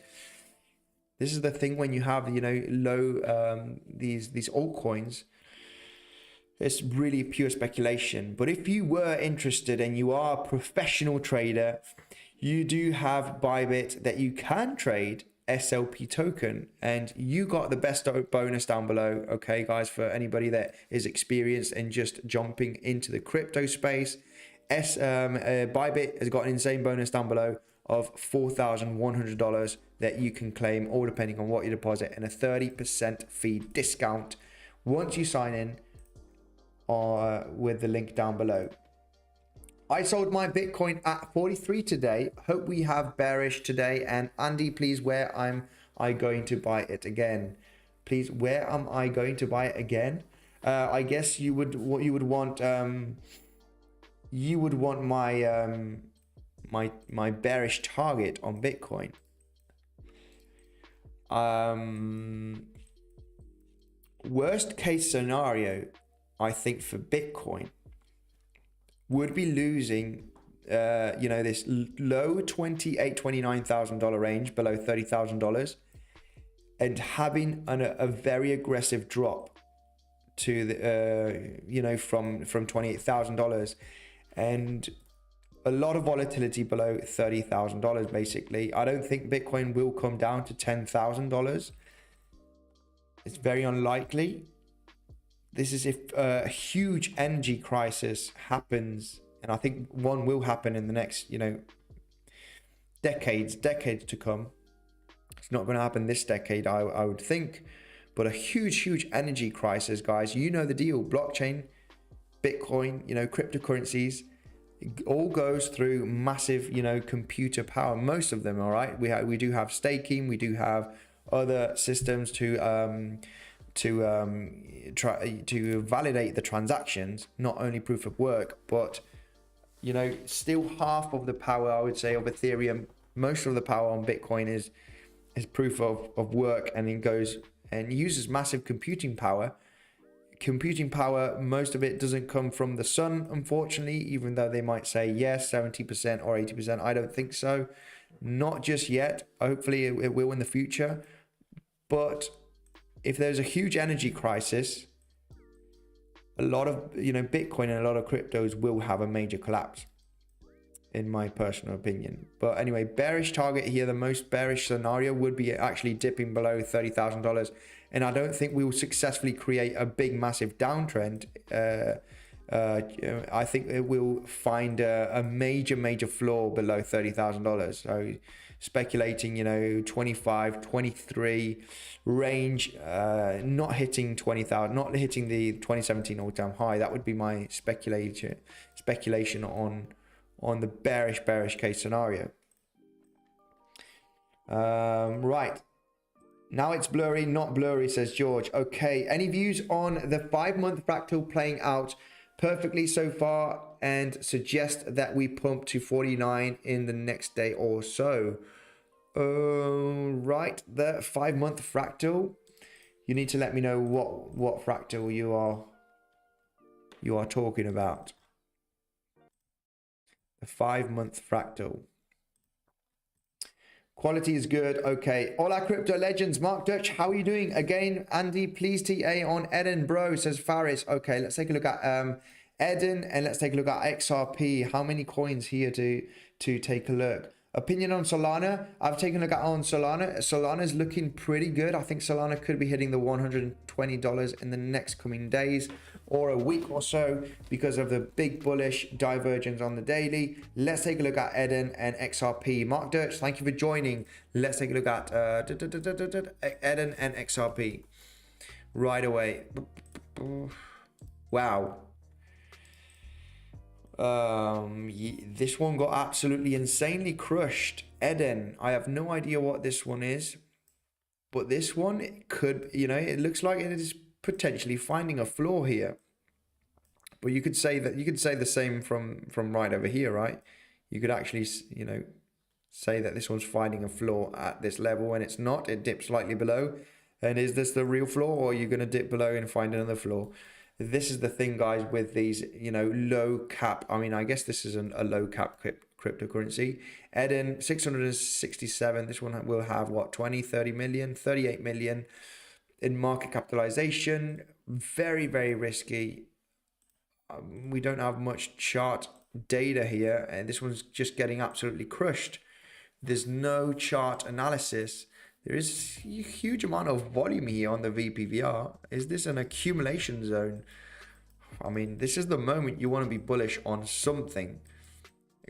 This is the thing when you have, you know, low these altcoins. It's really pure speculation. But if you were interested and you are a professional trader, you do have Bybit that you can trade SLP token, and you got the best bonus down below. Okay, guys, for anybody that is experienced and just jumping into the crypto space, Bybit has got an insane bonus down below of $4,100 that you can claim, all depending on what you deposit, and a 30% fee discount once you sign in with the link down below. I sold my Bitcoin at 43 today. Hope we have bearish today. And Andy, please, where am I going to buy it again? Please, where am I going to buy it again? I guess you would want my bearish target on Bitcoin. Worst case scenario, I think, for Bitcoin would be losing, you know, this low $28,000-$29,000 range below $30,000, and having a very aggressive drop to the, you know, from $28,000, and a lot of volatility below $30,000. Basically, I don't think Bitcoin will come down to $10,000. It's very unlikely. This is if a huge energy crisis happens, and I think one will happen in the next, you know, decades to come. It's not going to happen this decade, I would think, but a huge energy crisis, guys. You know the deal. Blockchain, Bitcoin, you know, cryptocurrencies, it all goes through massive, you know, computer power. Most of them, all right. We do have staking. We do have other systems to try to validate the transactions, not only proof of work, but, you know, still half of the power, I would say, of Ethereum. Most of the power on Bitcoin is proof of work, and it goes and uses massive computing power. Most of it doesn't come from the sun, unfortunately, even though they might say yes, 70% or 80%. I don't think so, not just yet. Hopefully it will in the future. But if there's a huge energy crisis, a lot of, you know, Bitcoin and a lot of cryptos will have a major collapse, in my personal opinion. But anyway, bearish target here, the most bearish scenario would be actually dipping below $30,000. And I don't think we will successfully create a big, massive downtrend. I think it will find a major floor below $30,000. So speculating, you know, 25, 23 range, not hitting 20,000, not hitting the 2017 all-time high. That would be my speculation on the bearish case scenario. Right. Now it's blurry, not blurry, says George. Okay, any views on the 5-month fractal playing out perfectly so far, and suggest that we pump to 49 in the next day or so? Right, the 5-month fractal. You need to let me know what fractal you are talking about. The 5-month fractal. Quality is good. Okay. Hola, crypto legends. Mark Dutch, how are you doing? Again, Andy, please TA on Eden, bro, says Faris. Okay, let's take a look at Eden, and let's take a look at XRP. How many coins here to take a look? Opinion on Solana. I've taken a look at on Solana. Solana's looking pretty good. I think Solana could be hitting the $120 in the next coming days or a week or so because of the big bullish divergence on the daily. Let's take a look at Eden and XRP. Mark Dirch, thank you for joining. Let's take a look at Eden and XRP right away. Wow. This one got absolutely insanely crushed. Eden, I have no idea what this one is, but this one, it could, you know, it looks like it is potentially finding a floor here. But you could say the same from right over here, right? You could actually, you know, say that this one's finding a floor at this level, and it's not. It dips slightly below. And is this the real floor, or are you going to dip below and find another floor? This is the thing, guys, with these, you know, low cap. I mean, I guess this is a low cap cryptocurrency. Eden 667. This one will have what, 20, 30 million, 38 million in market capitalization. Very, very risky. We don't have much chart data here, and this one's just getting absolutely crushed. There's no chart analysis. There is a huge amount of volume here on the VPVR. Is this an accumulation zone? I mean, this is the moment you want to be bullish on something,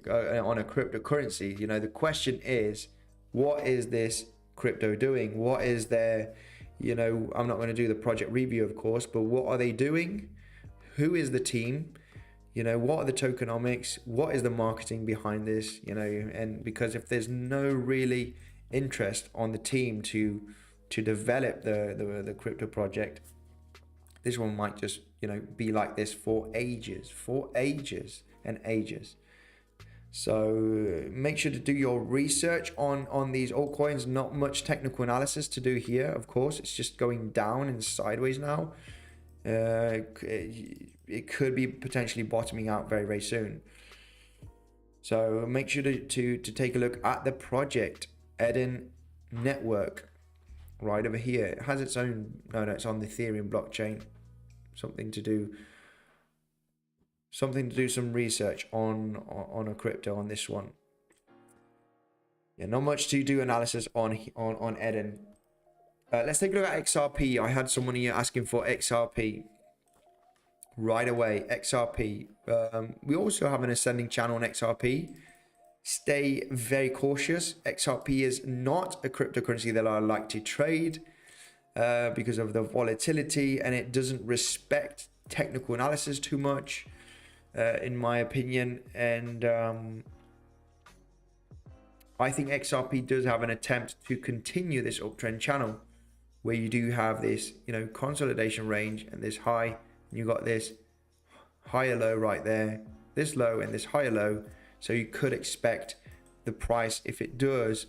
on a cryptocurrency. You know, the question is, what is this crypto doing? What is their, you know, I'm not going to do the project review, of course, but what are they doing? Who is the team? You know, what are the tokenomics? What is the marketing behind this? You know, and because if there's no really interest on the team to develop the crypto project, this one might just, you know, be like this for ages and ages. So make sure to do your research on these altcoins. Not much technical analysis to do here, of course. It's just going down and sideways now. It could be potentially bottoming out very, very soon. So make sure to take a look at the project Eden network right over here. It has its own, no, it's on the Ethereum blockchain. Something to do some research on a crypto on this one. Yeah, not much to do analysis on Eden. Let's take a look at XRP. I had someone here asking for XRP right away. XRP. We also have an ascending channel on XRP. Stay very cautious. XRP is not a cryptocurrency that I like to trade because of the volatility, and it doesn't respect technical analysis too much, in my opinion. And I think XRP does have an attempt to continue this uptrend channel, where you do have this, you know, consolidation range and this high, and you got this higher low right there, this low and this higher low. So you could expect the price, if it does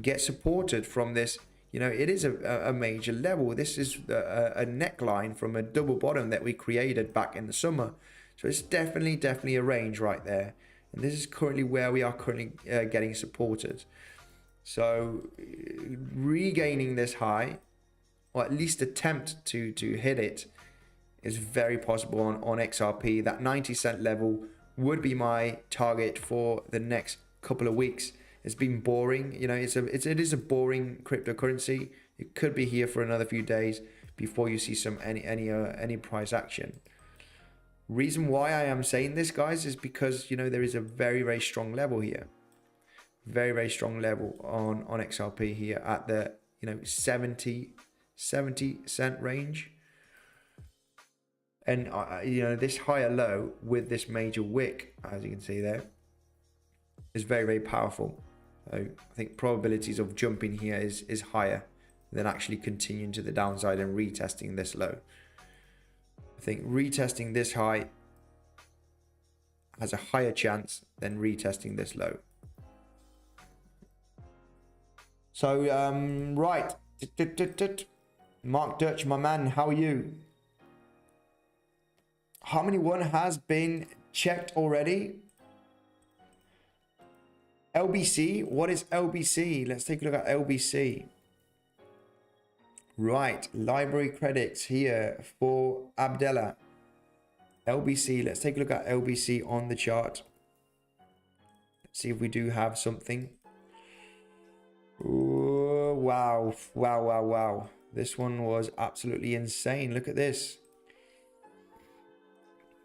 get supported from this, you know, it is a major level. This is a neckline from a double bottom that we created back in the summer. So it's definitely a range right there. And this is currently where we are currently getting supported. So regaining this high, or at least attempt to hit it, is very possible on XRP. That 90-cent level would be my target for the next couple of weeks. It's been boring, you know, it is a boring cryptocurrency. It could be here for another few days before you see any price action. Reason why I am saying this, guys, is because, you know, there is a very strong level here. Very strong level on XRP here at the, you know, 70 cent range. And you know, this higher low with this major wick, as you can see there, is very powerful. So I think probabilities of jumping here is higher than actually continuing to the downside and retesting this low. I think retesting this high has a higher chance than retesting this low. So right, Mark Dutch, my man, how are you? Harmony 1 has been checked already. LBC, what is LBC? Let's take a look at LBC. Right, library credits here for Abdullah. LBC, let's take a look at LBC on the chart. Let's see if we do have something. Ooh, wow. This one was absolutely insane. Look at this.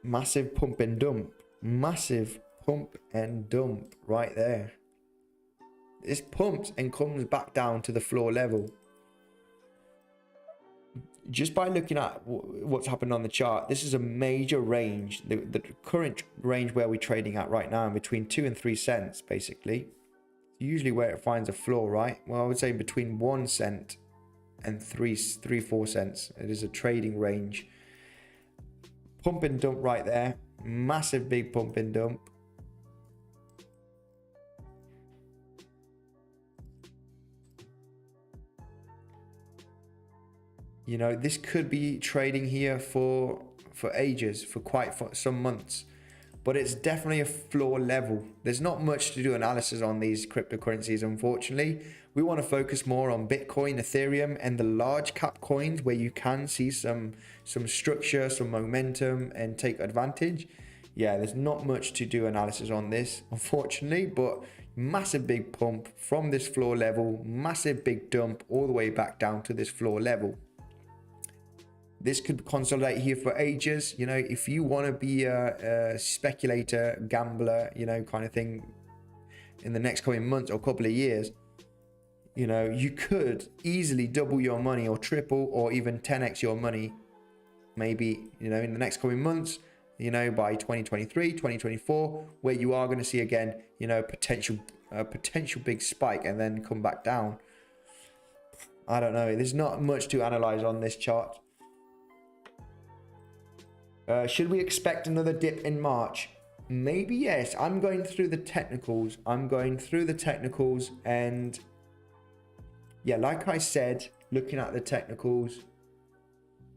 Massive pump and dump. Massive pump and dump right there. This pumps and comes back down to the floor level. Just by looking at what's happened on the chart, this is a major range. The current range where we're trading at right now, between 2 and 3 cents, basically. Usually where it finds a floor, right? Well, I would say between 1 cent and 3-4 cents. It is a trading range. Pump and dump right there. Massive big pump and dump. You know, this could be trading here for ages, for some months. but it's definitely a floor level. There's not much to do analysis on these cryptocurrencies, unfortunately. We want to focus more on Bitcoin, Ethereum, and the large cap coins where you can see some structure, some momentum, and take advantage. Yeah, there's not much to do analysis on this, unfortunately, but massive big pump from this floor level, massive big dump all the way back down to this floor level. This could consolidate here for ages. You know, if you want to be a speculator, gambler, you know, kind of thing in the next coming months or couple of years, you know, you could easily double your money or triple or even 10x your money, maybe, you know, in the next coming months, you know, by 2023, 2024, where you are going to see again, you know, potential big spike and then come back down. I don't know. There's not much to analyze on this chart. Should we expect another dip in March? Maybe yes. I'm going through the technicals. And yeah, like I said, looking at the technicals,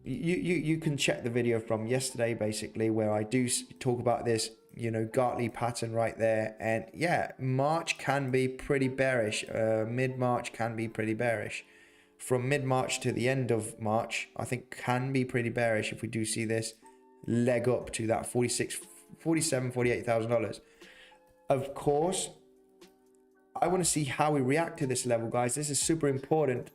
you can check the video from yesterday, basically, where I do talk about this, you know, Gartley pattern right there. And yeah, March can be pretty bearish. Mid-March can be pretty bearish. From mid-March to the end of March, I think can be pretty bearish if we do see this leg up to that $48,000. Of course, I want to see how we react to this level, guys. This is super important.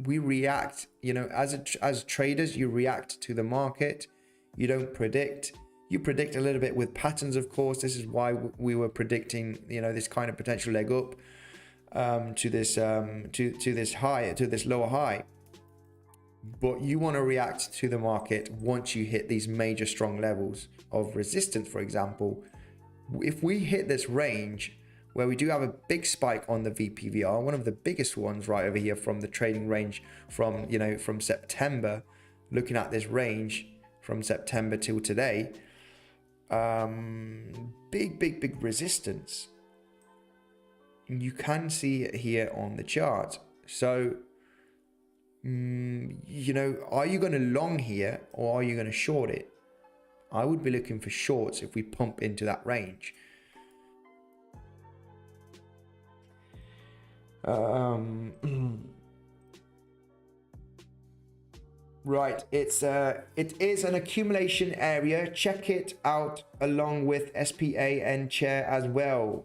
We react, you know, as traders, you react to the market. You don't predict. You predict a little bit with patterns, of course. This is why we were predicting, you know, this kind of potential leg up to this high, to this lower high. But you want to react to the market once you hit these major strong levels of resistance. For example, if we hit this range where we do have a big spike on the VPVR, one of the biggest ones right over here from the trading range from, you know, from September, looking at this range from September till today, big resistance. You can see it here on the chart. So, you know, are you going to long here or are you going to short it? I would be looking for shorts if we pump into that range. Right, it is an accumulation area. Check it out along with SPA and chair as well.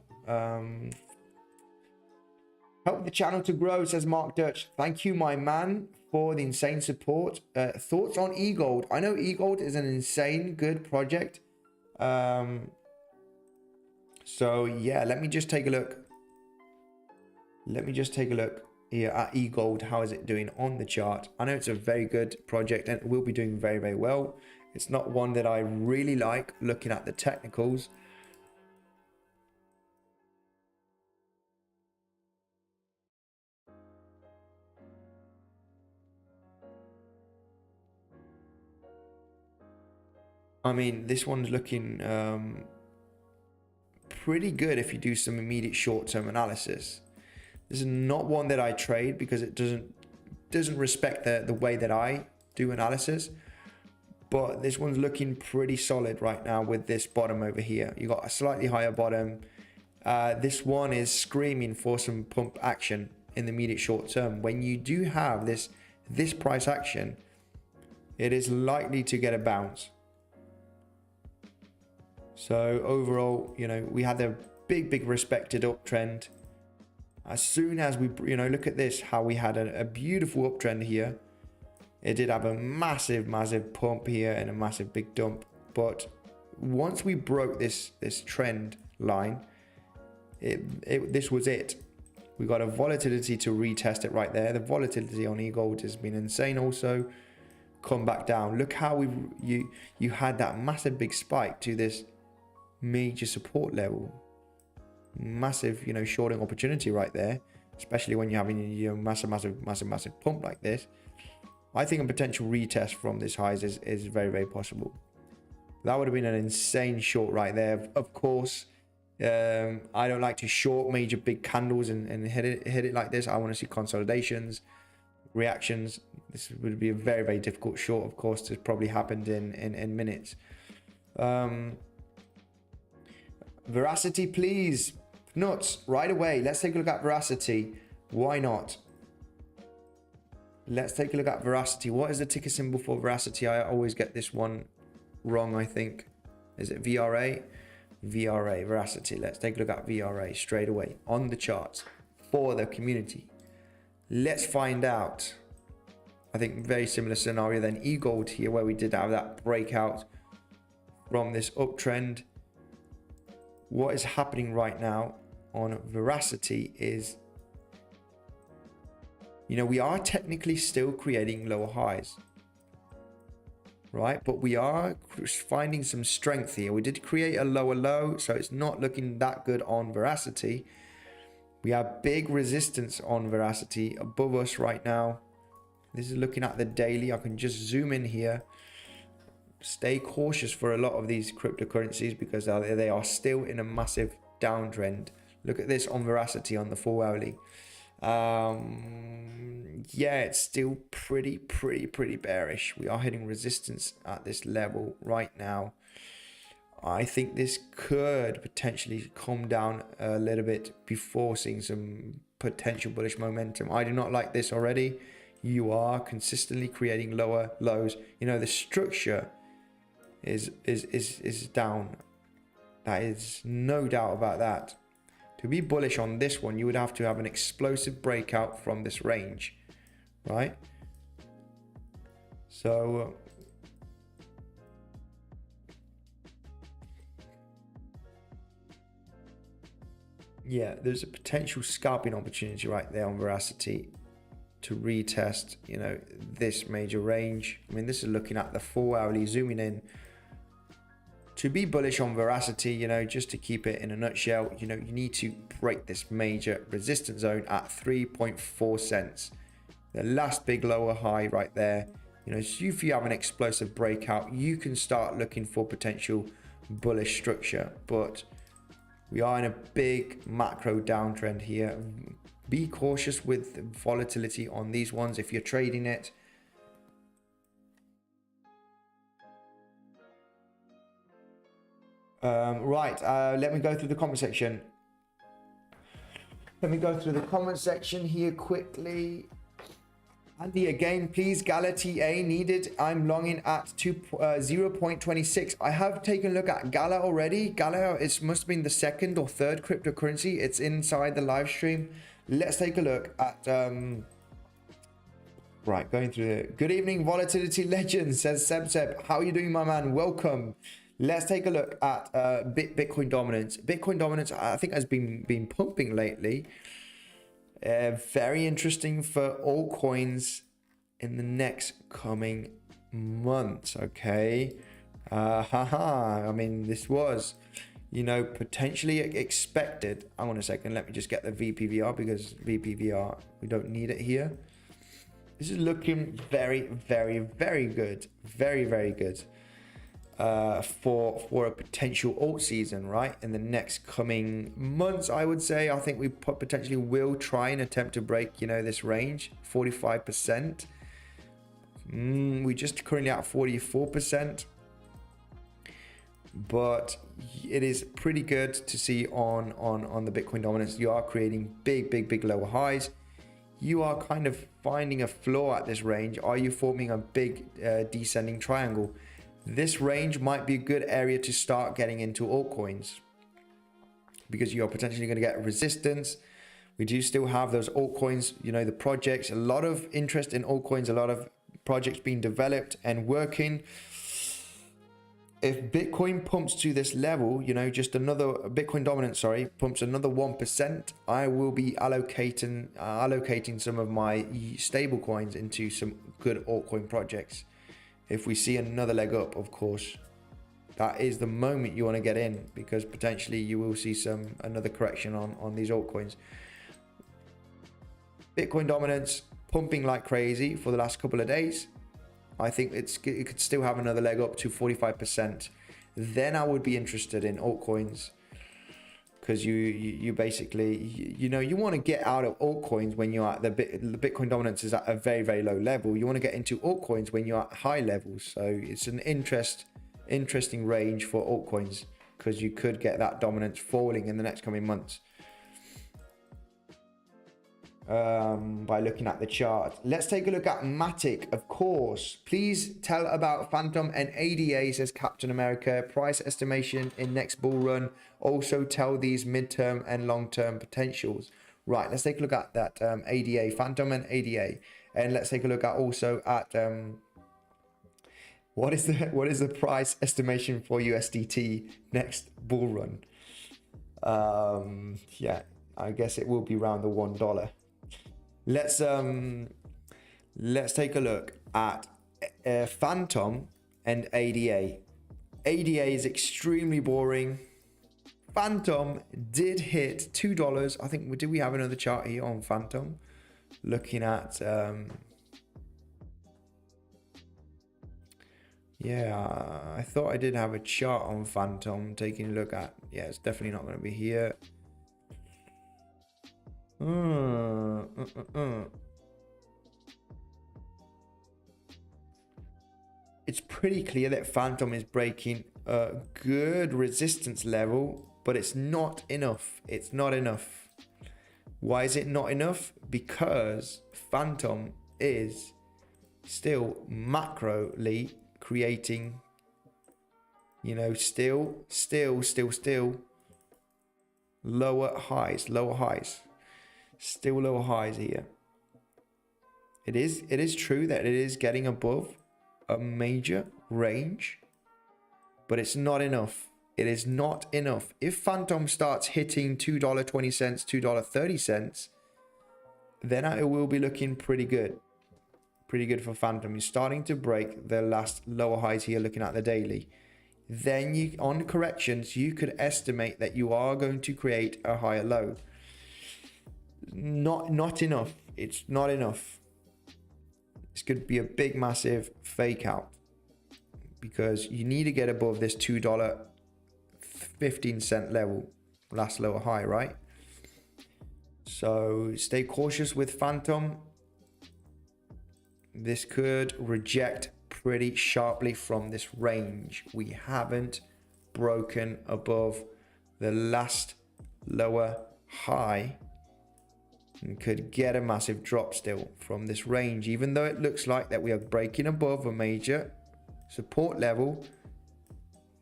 Help the channel to grow, says Mark Dutch. Thank you, my man, for the insane support. Thoughts on eGold? I know eGold is an insane good project. So yeah, let me just take a look. Here at eGold. How is it doing on the chart? I know it's a very good project and it will be doing very well. It's not one that I really like looking at the technicals. I mean, this one's looking pretty good if you do some immediate short-term analysis. This is not one that I trade because it doesn't respect the way that I do analysis. But this one's looking pretty solid right now with this bottom over here. You got a slightly higher bottom. This one is screaming for some pump action in the immediate short term. When you do have this price action, it is likely to get a bounce. So overall, you know, we had a big respected uptrend. As soon as we, you know, look at this, how we had a beautiful uptrend here. It did have a massive pump here and a massive big dump. But once we broke this trend line, this was it. We got a volatility to retest it right there. The volatility on eGold has been insane also. Come back down. Look how you had that massive big spike to this major support level. Massive, you know, shorting opportunity right there, especially when you're having your massive pump like this. I think a potential retest from this highs is very possible. That would have been an insane short right there. Of course, I don't like to short major big candles and hit it like this. I want to see consolidations, reactions. This would be a very difficult short, of course, to probably happened in minutes. Veracity, please. Nuts, right away. Let's take a look at Veracity. Why not? Let's take a look at Veracity. What is the ticker symbol for Veracity? I always get this one wrong, I think. Is it VRA? VRA, Veracity. Let's take a look at VRA straight away on the charts for the community. Let's find out. I think very similar scenario than eGold here, where we did have that breakout from this uptrend. What is happening right now on Veracity is, you know, we are technically still creating lower highs, right? But we are finding some strength here. We did create a lower low, so it's not looking that good on Veracity. We have big resistance on Veracity above us right now. This is looking at the daily. I can just zoom in here. Stay cautious for a lot of these cryptocurrencies because they are still in a massive downtrend. Look at this on Veracity on the 4 hourly. Yeah, it's still pretty bearish. We are hitting resistance at this level right now. I think this could potentially come down a little bit before seeing some potential bullish momentum. I do not like this already. You are consistently creating lower lows. You know, the structure is down. That is no doubt about that. To be bullish on this one, you would have to have an explosive breakout from this range, right? So yeah, there's a potential scalping opportunity right there on Veracity to retest, you know, this major range. I mean, this is looking at the 4 hourly, zooming in. To be bullish on Veracity, you know, just to keep it in a nutshell, you know, you need to break this major resistance zone at 3.4 cents. The last big lower high right there. You know, so if you have an explosive breakout, you can start looking for potential bullish structure. But we are in a big macro downtrend here. Be cautious with volatility on these ones if you're trading it. Let me go through the comment section. Let me go through the comment section here quickly. Andy, again, please, Gala TA needed. I'm longing at 0.26. I have taken a look at Gala already. Gala, it must have been the second or third cryptocurrency. It's inside the live stream. Let's take a look at right, going through it. Good evening, Volatility Legends, says Seb. How are you doing, my man? Welcome. Let's take a look at Bitcoin dominance. Bitcoin dominance, I think, has been pumping lately. Very interesting for altcoins in the next coming months. Okay. I mean, this was, you know, potentially expected. Hang on a second. Let me just get the VPVR because VPVR, we don't need it here. This is looking very good. Very good. For a potential alt season, right, in the next coming months, I would say. I think we potentially will try and attempt to break, you know, this range 45%. We just currently at 44%, but it is pretty good to see on the Bitcoin dominance. You are creating big lower highs. You are kind of finding a floor at this range. Are you forming a big descending triangle? This range might be a good area to start getting into altcoins because you're potentially going to get resistance. We do still have those altcoins, you know, the projects, a lot of interest in altcoins, a lot of projects being developed and working. If Bitcoin pumps to this level, you know, just another Bitcoin dominance, pumps another 1%, I will be allocating some of my stable coins into some good altcoin projects. If we see another leg up, of course, that is the moment you want to get in because potentially you will see another correction on these altcoins. Bitcoin dominance pumping like crazy for the last couple of days. I think it could still have another leg up to 45%. Then I would be interested in altcoins because you basically, you know, you want to get out of altcoins when you're at the Bitcoin dominance is at a very low level. You want to get into altcoins when you're at high levels. So it's an interesting range for altcoins because you could get that dominance falling in the next coming months. By looking at the chart. Let's take a look at Matic, of course. Please tell about Phantom and ADA, says Captain America. Price estimation in next bull run. Also tell these midterm and long-term potentials. Right, let's take a look at that ADA, Phantom and ADA. And let's take a look at also at what is the price estimation for USDT next bull run? Yeah, I guess it will be around the $1. Let's take a look at Phantom and ADA. ADA is extremely boring. Phantom did hit $2. I think, did we have another chart here on Phantom? Looking at yeah, I thought I did have a chart on Phantom. Taking a look at, yeah, it's definitely not going to be here. It's pretty clear that Phantom is breaking a good resistance level, but it's not enough. It's not enough. Why is it not enough? Because Phantom is still macroly creating, you know, still lower highs. Still lower highs here. It is true that it is getting above a major range, but it's not enough. It is not enough. If Phantom starts hitting $2.20, $2.30, then it will be looking pretty good. Pretty good for Phantom. You're starting to break the last lower highs here, looking at the daily. Then you, on corrections, you could estimate that you are going to create a higher low. Not enough. It's not enough. This could be a big massive fake out, because you need to get above this $2.15 level, last lower high, right? So stay cautious with Phantom. This could reject pretty sharply from this range. We haven't broken above the last lower high and could get a massive drop still from this range, even though it looks like that we are breaking above a major support level.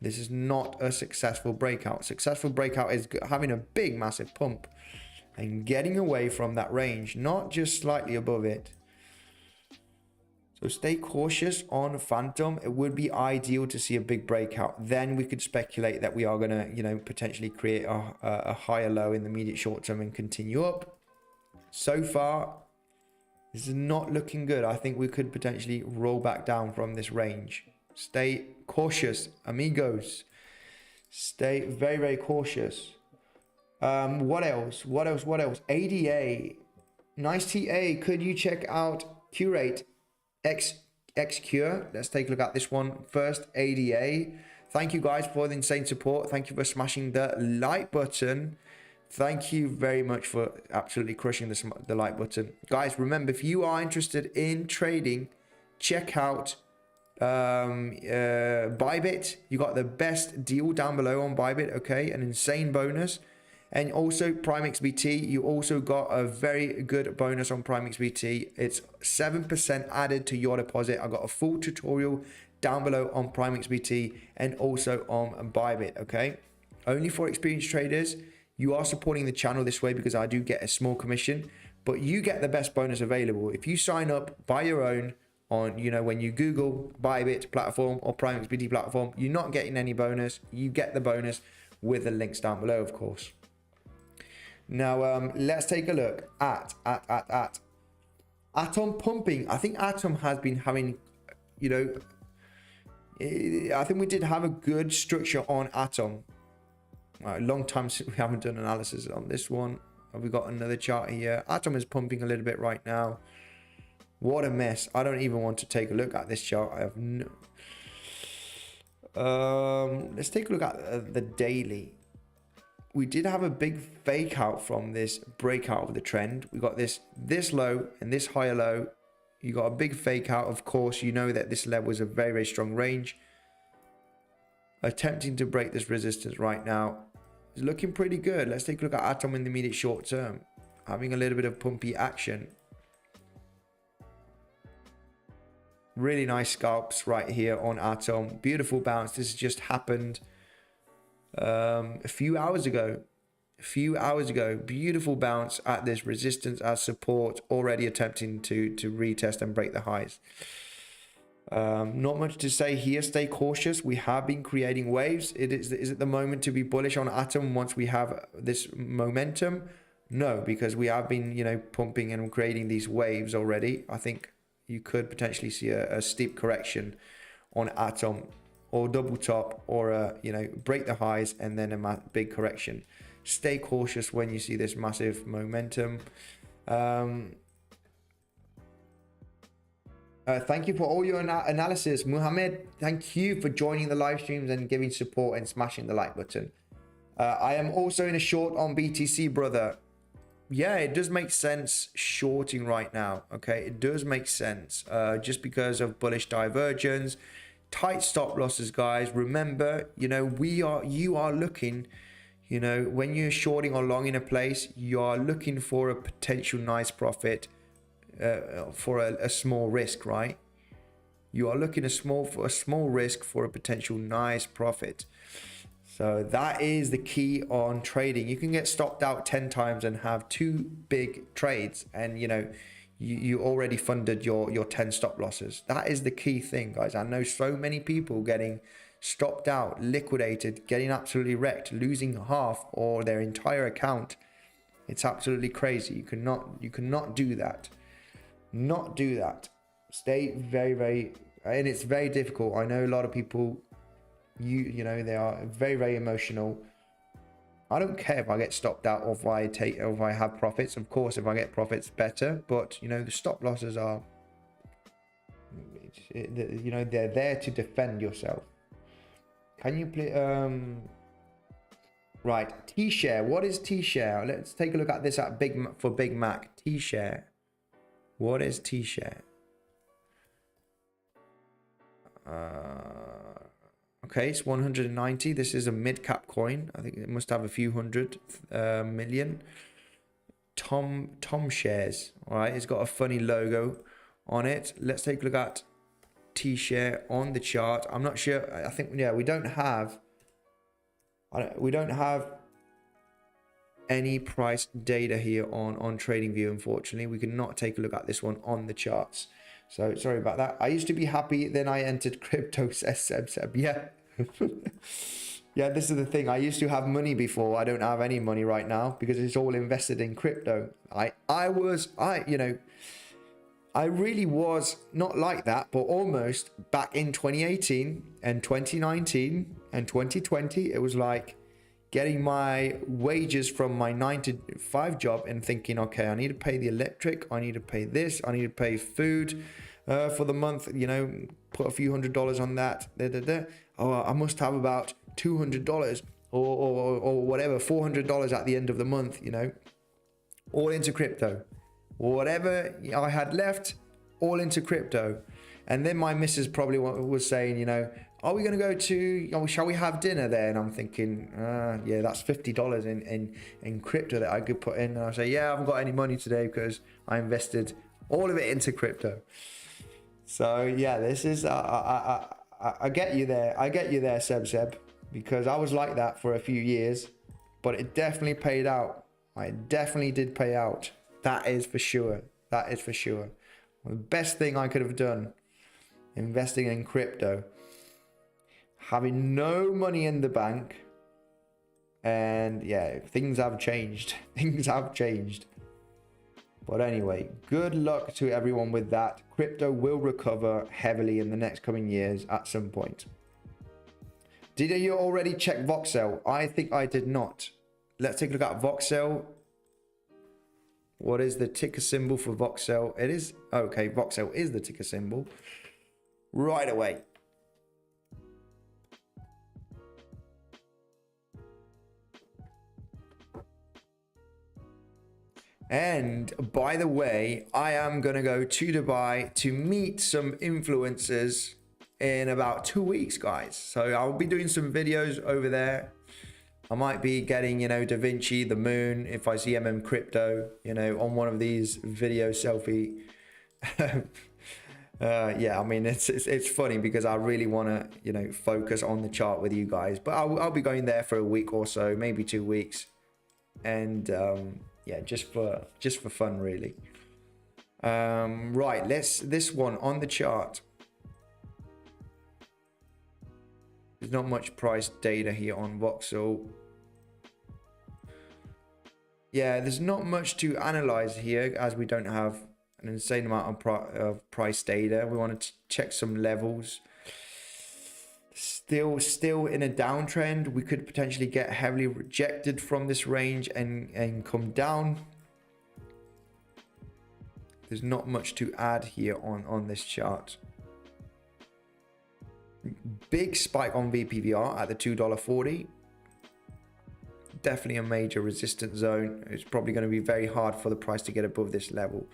This is not a successful breakout. Successful breakout is having a big massive pump and getting away from that range, not just slightly above it. So stay cautious on Phantom. It would be ideal to see a big breakout. Then we could speculate that we are going to, you know, potentially create a higher low in the immediate short term and continue up. So far, this is not looking good. I think we could potentially roll back down from this range. Stay cautious, amigos. Stay very, very cautious. What else? ADA. Nice TA. Could you check out Curate XCure? Let's take a look at this one first. ADA. Thank you guys for the insane support. Thank you for smashing the like button. Thank you very much for absolutely crushing the like button. Guys, remember, if you are interested in trading, check out Bybit. You got the best deal down below on Bybit, okay? An insane bonus. And also PrimeXBT, you also got a very good bonus on PrimeXBT. It's 7% added to your deposit. I got a full tutorial down below on PrimeXBT and also on Bybit, okay? Only for experienced traders. You are supporting the channel this way because I do get a small commission, but you get the best bonus available. If you sign up by your own on, you know, when you Google Bybit platform or PrimeXBT platform, you're not getting any bonus. You get the bonus with the links down below, of course. Now, let's take a look at Atom pumping. I think Atom has been having, you know, I think we did have a good structure on Atom. A long time since we haven't done analysis on this one. Have we got another chart here? Atom is pumping a little bit right now. What a mess. I don't even want to take a look at this chart. I have no... let's take a look at the daily. We did have a big fake out from this breakout of the trend. We got this low and this higher low. You got a big fake out. Of course, you know that this level is a very, very strong range. attempting to break this resistance right now. It's looking pretty good. Let's take a look at Atom in the immediate short term. Having a little bit of pumpy action. Really nice scalps right here on Atom. Beautiful bounce. This has just happened a few hours ago. Beautiful bounce at this resistance as support, already attempting to retest and break the highs. Not much to say here. Stay cautious. We have been creating waves. Is it the moment to be bullish on Atom once we have this momentum? No, because we have been, you know, pumping and creating these waves already. I think you could potentially see a steep correction on Atom, or double top, or you know, break the highs and then a big correction. Stay cautious when you see this massive momentum. Thank you for all your analysis, Muhammad. Thank you for joining the live streams and giving support and smashing the like button. I am also in a short on BTC, brother. Yeah, it does make sense shorting right now. Okay, it does make sense just because of bullish divergence, tight stop losses, guys. Remember, you know, you are looking, you know, when you're shorting or long in a place, you are looking for a potential nice profit for a small risk, right? You are looking for a small risk for a potential nice profit. So that is the key on trading. You can get stopped out 10 times and have 2 big trades, and you know, you already funded your 10 stop losses. That is the key thing, guys. I know so many people getting stopped out, liquidated, getting absolutely wrecked, losing half or their entire account. It's absolutely crazy. You cannot do that. Not do that. Stay very, and it's very difficult. I know a lot of people, you know, they are very emotional. I don't care if I get stopped out or if I have profits. Of course, if I get profits, better. But you know, the stop losses are, you know, they're there to defend yourself. Can you play? Right, T-share. What is T-share? Let's take a look at this at Big Mac. T-share. What is T-share? Okay, it's 190. This is a mid-cap coin. I think it must have a few hundred million. Tom shares. All right, it's got a funny logo on it. Let's take a look at T-share on the chart. I'm not sure. I think, yeah, we don't have any price data here on TradingView. Unfortunately, we cannot take a look at this one on the charts. So sorry about that. I used to be happy, then I entered crypto, says Seb. Yeah. Yeah, this is the thing. I used to have money before. I don't have any money right now because it's all invested in crypto. You know, I really was not like that, but almost back in 2018 and 2019 and 2020, it was like getting my wages from my 9 to 5 job and thinking, okay, I need to pay the electric, I need to pay this, I need to pay food for the month, you know, put a few $100s on that. Oh, I must have about $200 or whatever, $400 at the end of the month, you know, all into crypto. Whatever I had left, all into crypto. And then my missus probably was saying, you know, are we going to go to, shall we have dinner there? And I'm thinking, yeah, that's $50 in crypto that I could put in. And I say, yeah, I haven't got any money today because I invested all of it into crypto. So yeah, this is, I get you there. I get you there, Seb, because I was like that for a few years, but it definitely paid out. It definitely did pay out. That is for sure. That is for sure. Well, the best thing I could have done, investing in crypto, having no money in the bank, and yeah, things have changed. Things have changed. But anyway, good luck to everyone with that. Crypto will recover heavily in the next coming years at some point. Did you already check Voxel? I think I did not. Let's take a look at Voxel. What is the ticker symbol for Voxel? It is, okay, Voxel is the ticker symbol. Right away. And by the way, I am going to go to Dubai to meet some influencers in about 2 weeks, guys. So I'll be doing some videos over there. I might be getting, you know, Da Vinci, the moon, if I see Crypto, you know, on one of these video selfie. Yeah, I mean, it's funny because I really want to, you know, focus on the chart with you guys. But I'll be going there for a week or so, maybe 2 weeks. And yeah, just for fun, really. Right, this one on the chart. There's not much price data here on Voxel. Yeah, there's not much to analyze here as we don't have an insane amount of price data. We want to check some levels. Still in a downtrend. We could potentially get heavily rejected from this range and come down. There's not much to add here on this chart. Big spike on VPVR at the $2.40. Definitely a major resistance zone. It's probably going to be very hard for the price to get above this level.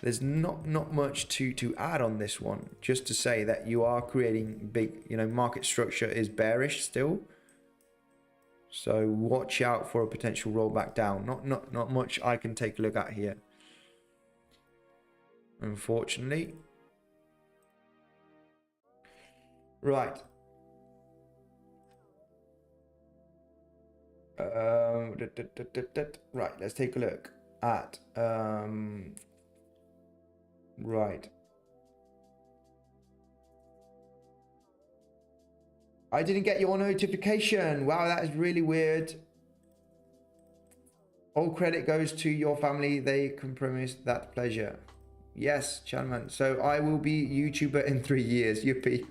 There's not much to add on this one. Just to say that you are creating big, you know, market structure is bearish still. So watch out for a potential rollback down. Not much I can take a look at here, unfortunately. Right. Right, let's take a look at right. I didn't get your notification. Wow, that is really weird. All credit goes to your family. They can promise that pleasure. Yes, Chanman. So I will be YouTuber in 3 years. Yippee.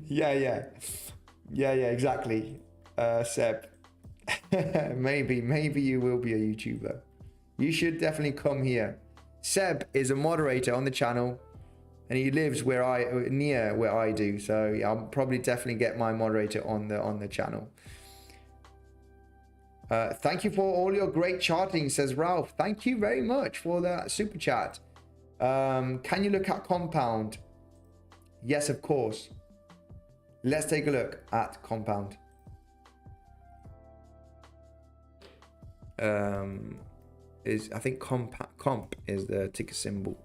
Yeah, exactly. Seb. maybe you will be a YouTuber. You should definitely come here. Seb is a moderator on the channel, and he lives near where I do. So yeah, I'll probably definitely get my moderator on the channel. Thank you for all your great charting, says Ralph. Thank you very much for that super chat. Can you look at compound? Yes, of course. Let's take a look at compound. I think comp is the ticker symbol.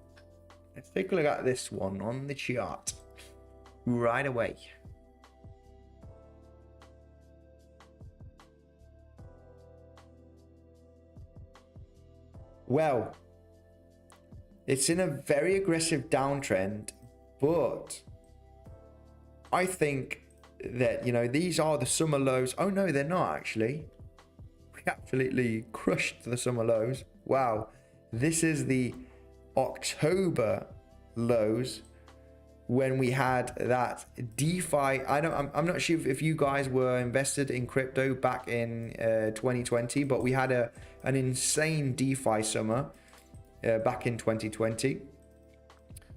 Let's take a look at this one on the chart right away. Well, it's in a very aggressive downtrend, but I think that, you know, these are the summer lows. Oh no, they're not actually. We absolutely crushed the summer lows. Wow. This is the October lows when we had that DeFi. I'm not sure if you guys were invested in crypto back in 2020, but we had an insane DeFi summer back in 2020.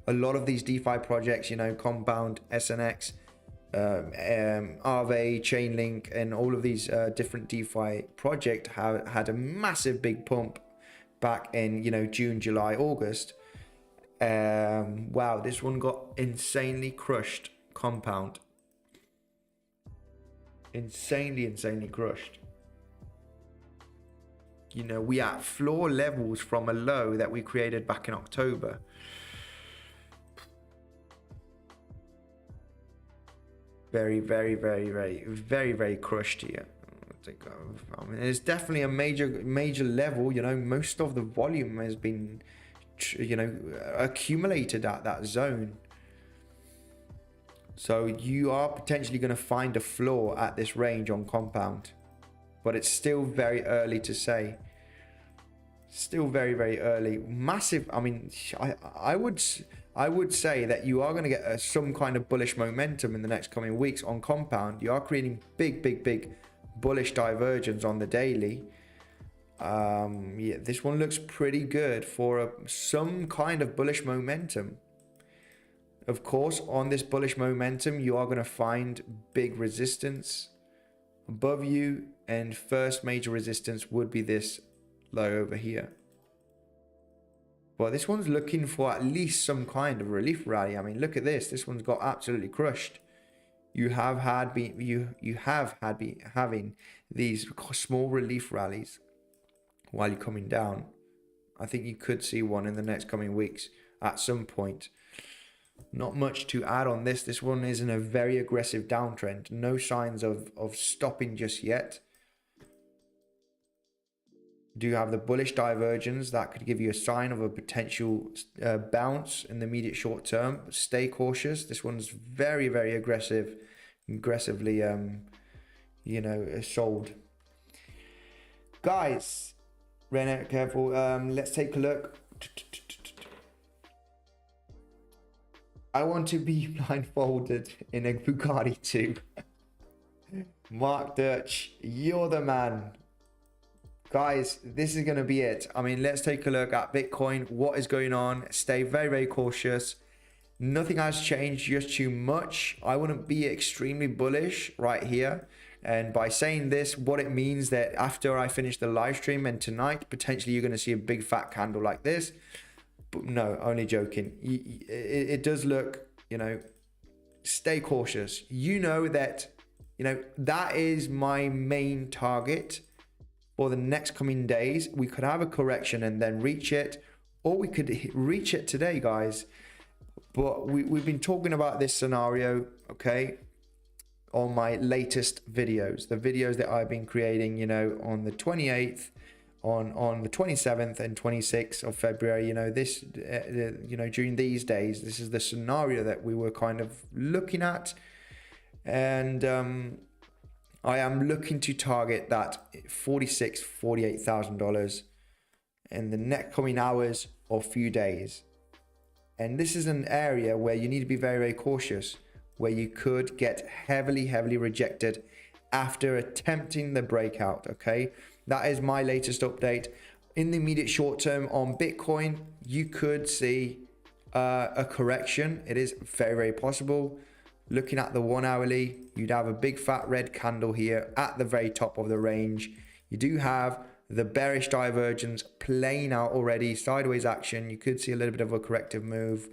A lot of these DeFi projects, you know, Compound, SNX, Aave, Chainlink, and all of these different DeFi projects had a massive big pump back in, you know, June, July, August. Wow, this one got insanely crushed. Compound, insanely crushed. You know, we are at floor levels from a low that we created back in October. Very crushed here. I mean, it's definitely a major level. You know, most of the volume has been, you know, accumulated at that zone. So you are potentially going to find a floor at this range on compound, but it's still very early to say. Still very early. Massive. I mean, I would say that you are going to get some kind of bullish momentum in the next coming weeks on compound. You are creating big bullish divergence on the daily. Yeah, this one looks pretty good for some kind of bullish momentum. Of course, on this bullish momentum, you are going to find big resistance above you, and first major resistance would be this low over here. But this one's looking for at least some kind of relief rally. I mean, look at this. This one's got absolutely crushed. You have had having these small relief rallies while you're coming down. I think you could see one in the next coming weeks at some point. Not much to add on this. This one is in a very aggressive downtrend. No signs of stopping just yet. Do you have the bullish divergence that could give you a sign of a potential bounce in the immediate short term? Stay cautious. This one's very, very aggressively sold. Guys, Renner, careful. Let's take a look. I want to be blindfolded in a Bugatti too. Mark Dirch, you're the man. Guys, this is going to be it. I mean, let's take a look at Bitcoin. What is going on? Stay very, very cautious. Nothing has changed just too much. I wouldn't be extremely bullish right here. And by saying this, what it means that after I finish the live stream and tonight, potentially you're going to see a big fat candle like this. But no, only joking. It does look, stay cautious. You know that, that is my main target for the next coming days. We could have a correction and then reach it, or we could reach it today, guys. But we've been talking about this scenario, okay, on my latest videos, the videos that I've been creating, on the 28th, on the 27th and 26th of February, during these days. This is the scenario that we were kind of looking at. And I am looking to target that $48,000 in the next coming hours or few days. And this is an area where you need to be very, very cautious, where you could get heavily rejected after attempting the breakout, okay? That is my latest update. In the immediate short term on Bitcoin, you could see a correction. It is very, very possible. Looking at the 1 hourly, you'd have a big fat red candle here at the very top of the range. You do have the bearish divergence playing out already, sideways action. You could see a little bit of a corrective move.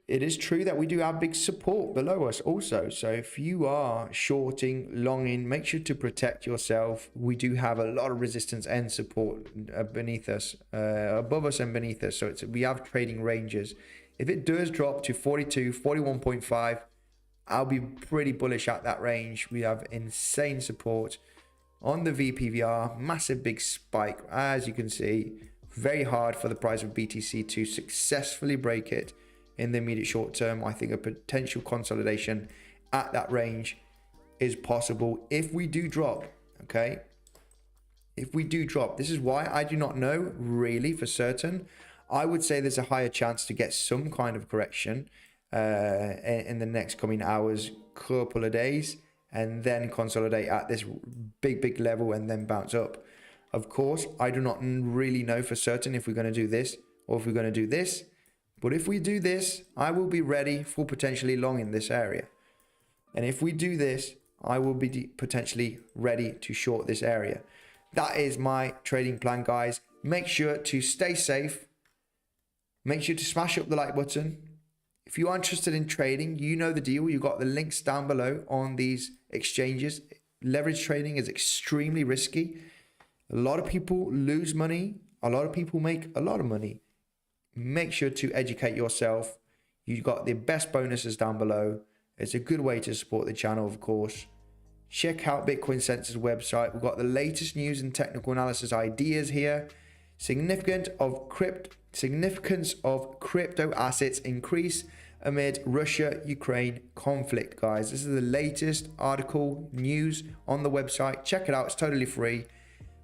It is true that we do have big support below us also. So if you are shorting, longing, make sure to protect yourself. We do have a lot of resistance and support beneath us, above us and beneath us. So we have trading ranges. If it does drop to 42, 41.5, I'll be pretty bullish at that range. We have insane support on the VPVR, massive big spike. As you can see, very hard for the price of BTC to successfully break it in the immediate short term. I think a potential consolidation at that range is possible if we do drop, okay? If we do drop, this is why I do not know really for certain. I would say there's a higher chance to get some kind of correction in the next coming hours, couple of days, and then consolidate at this big level and then bounce up. Of course, I do not really know for certain if we're going to do this or if we're going to do this. But if we do this, I will be ready for potentially long in this area. And if we do this, I will be potentially ready to short this area. That is my trading plan, guys. Make sure to stay safe. Make sure to smash up the like button. If you are interested in trading, you know the deal. You've got the links down below on these exchanges. Leverage trading is extremely risky. A lot of people lose money. A lot of people make a lot of money. Make sure to educate yourself. You've got the best bonuses down below. It's a good way to support the channel, of course. Check out Bitcoinsensus website. We've got the latest news and technical analysis ideas here. Significance of crypto assets increase amid Russia-Ukraine conflict, guys. This is the latest article news on the website. Check it out. It's totally free.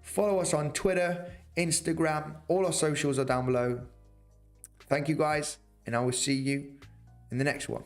Follow us on Twitter, Instagram. All our socials are down below. Thank you, guys, and I will see you in the next one.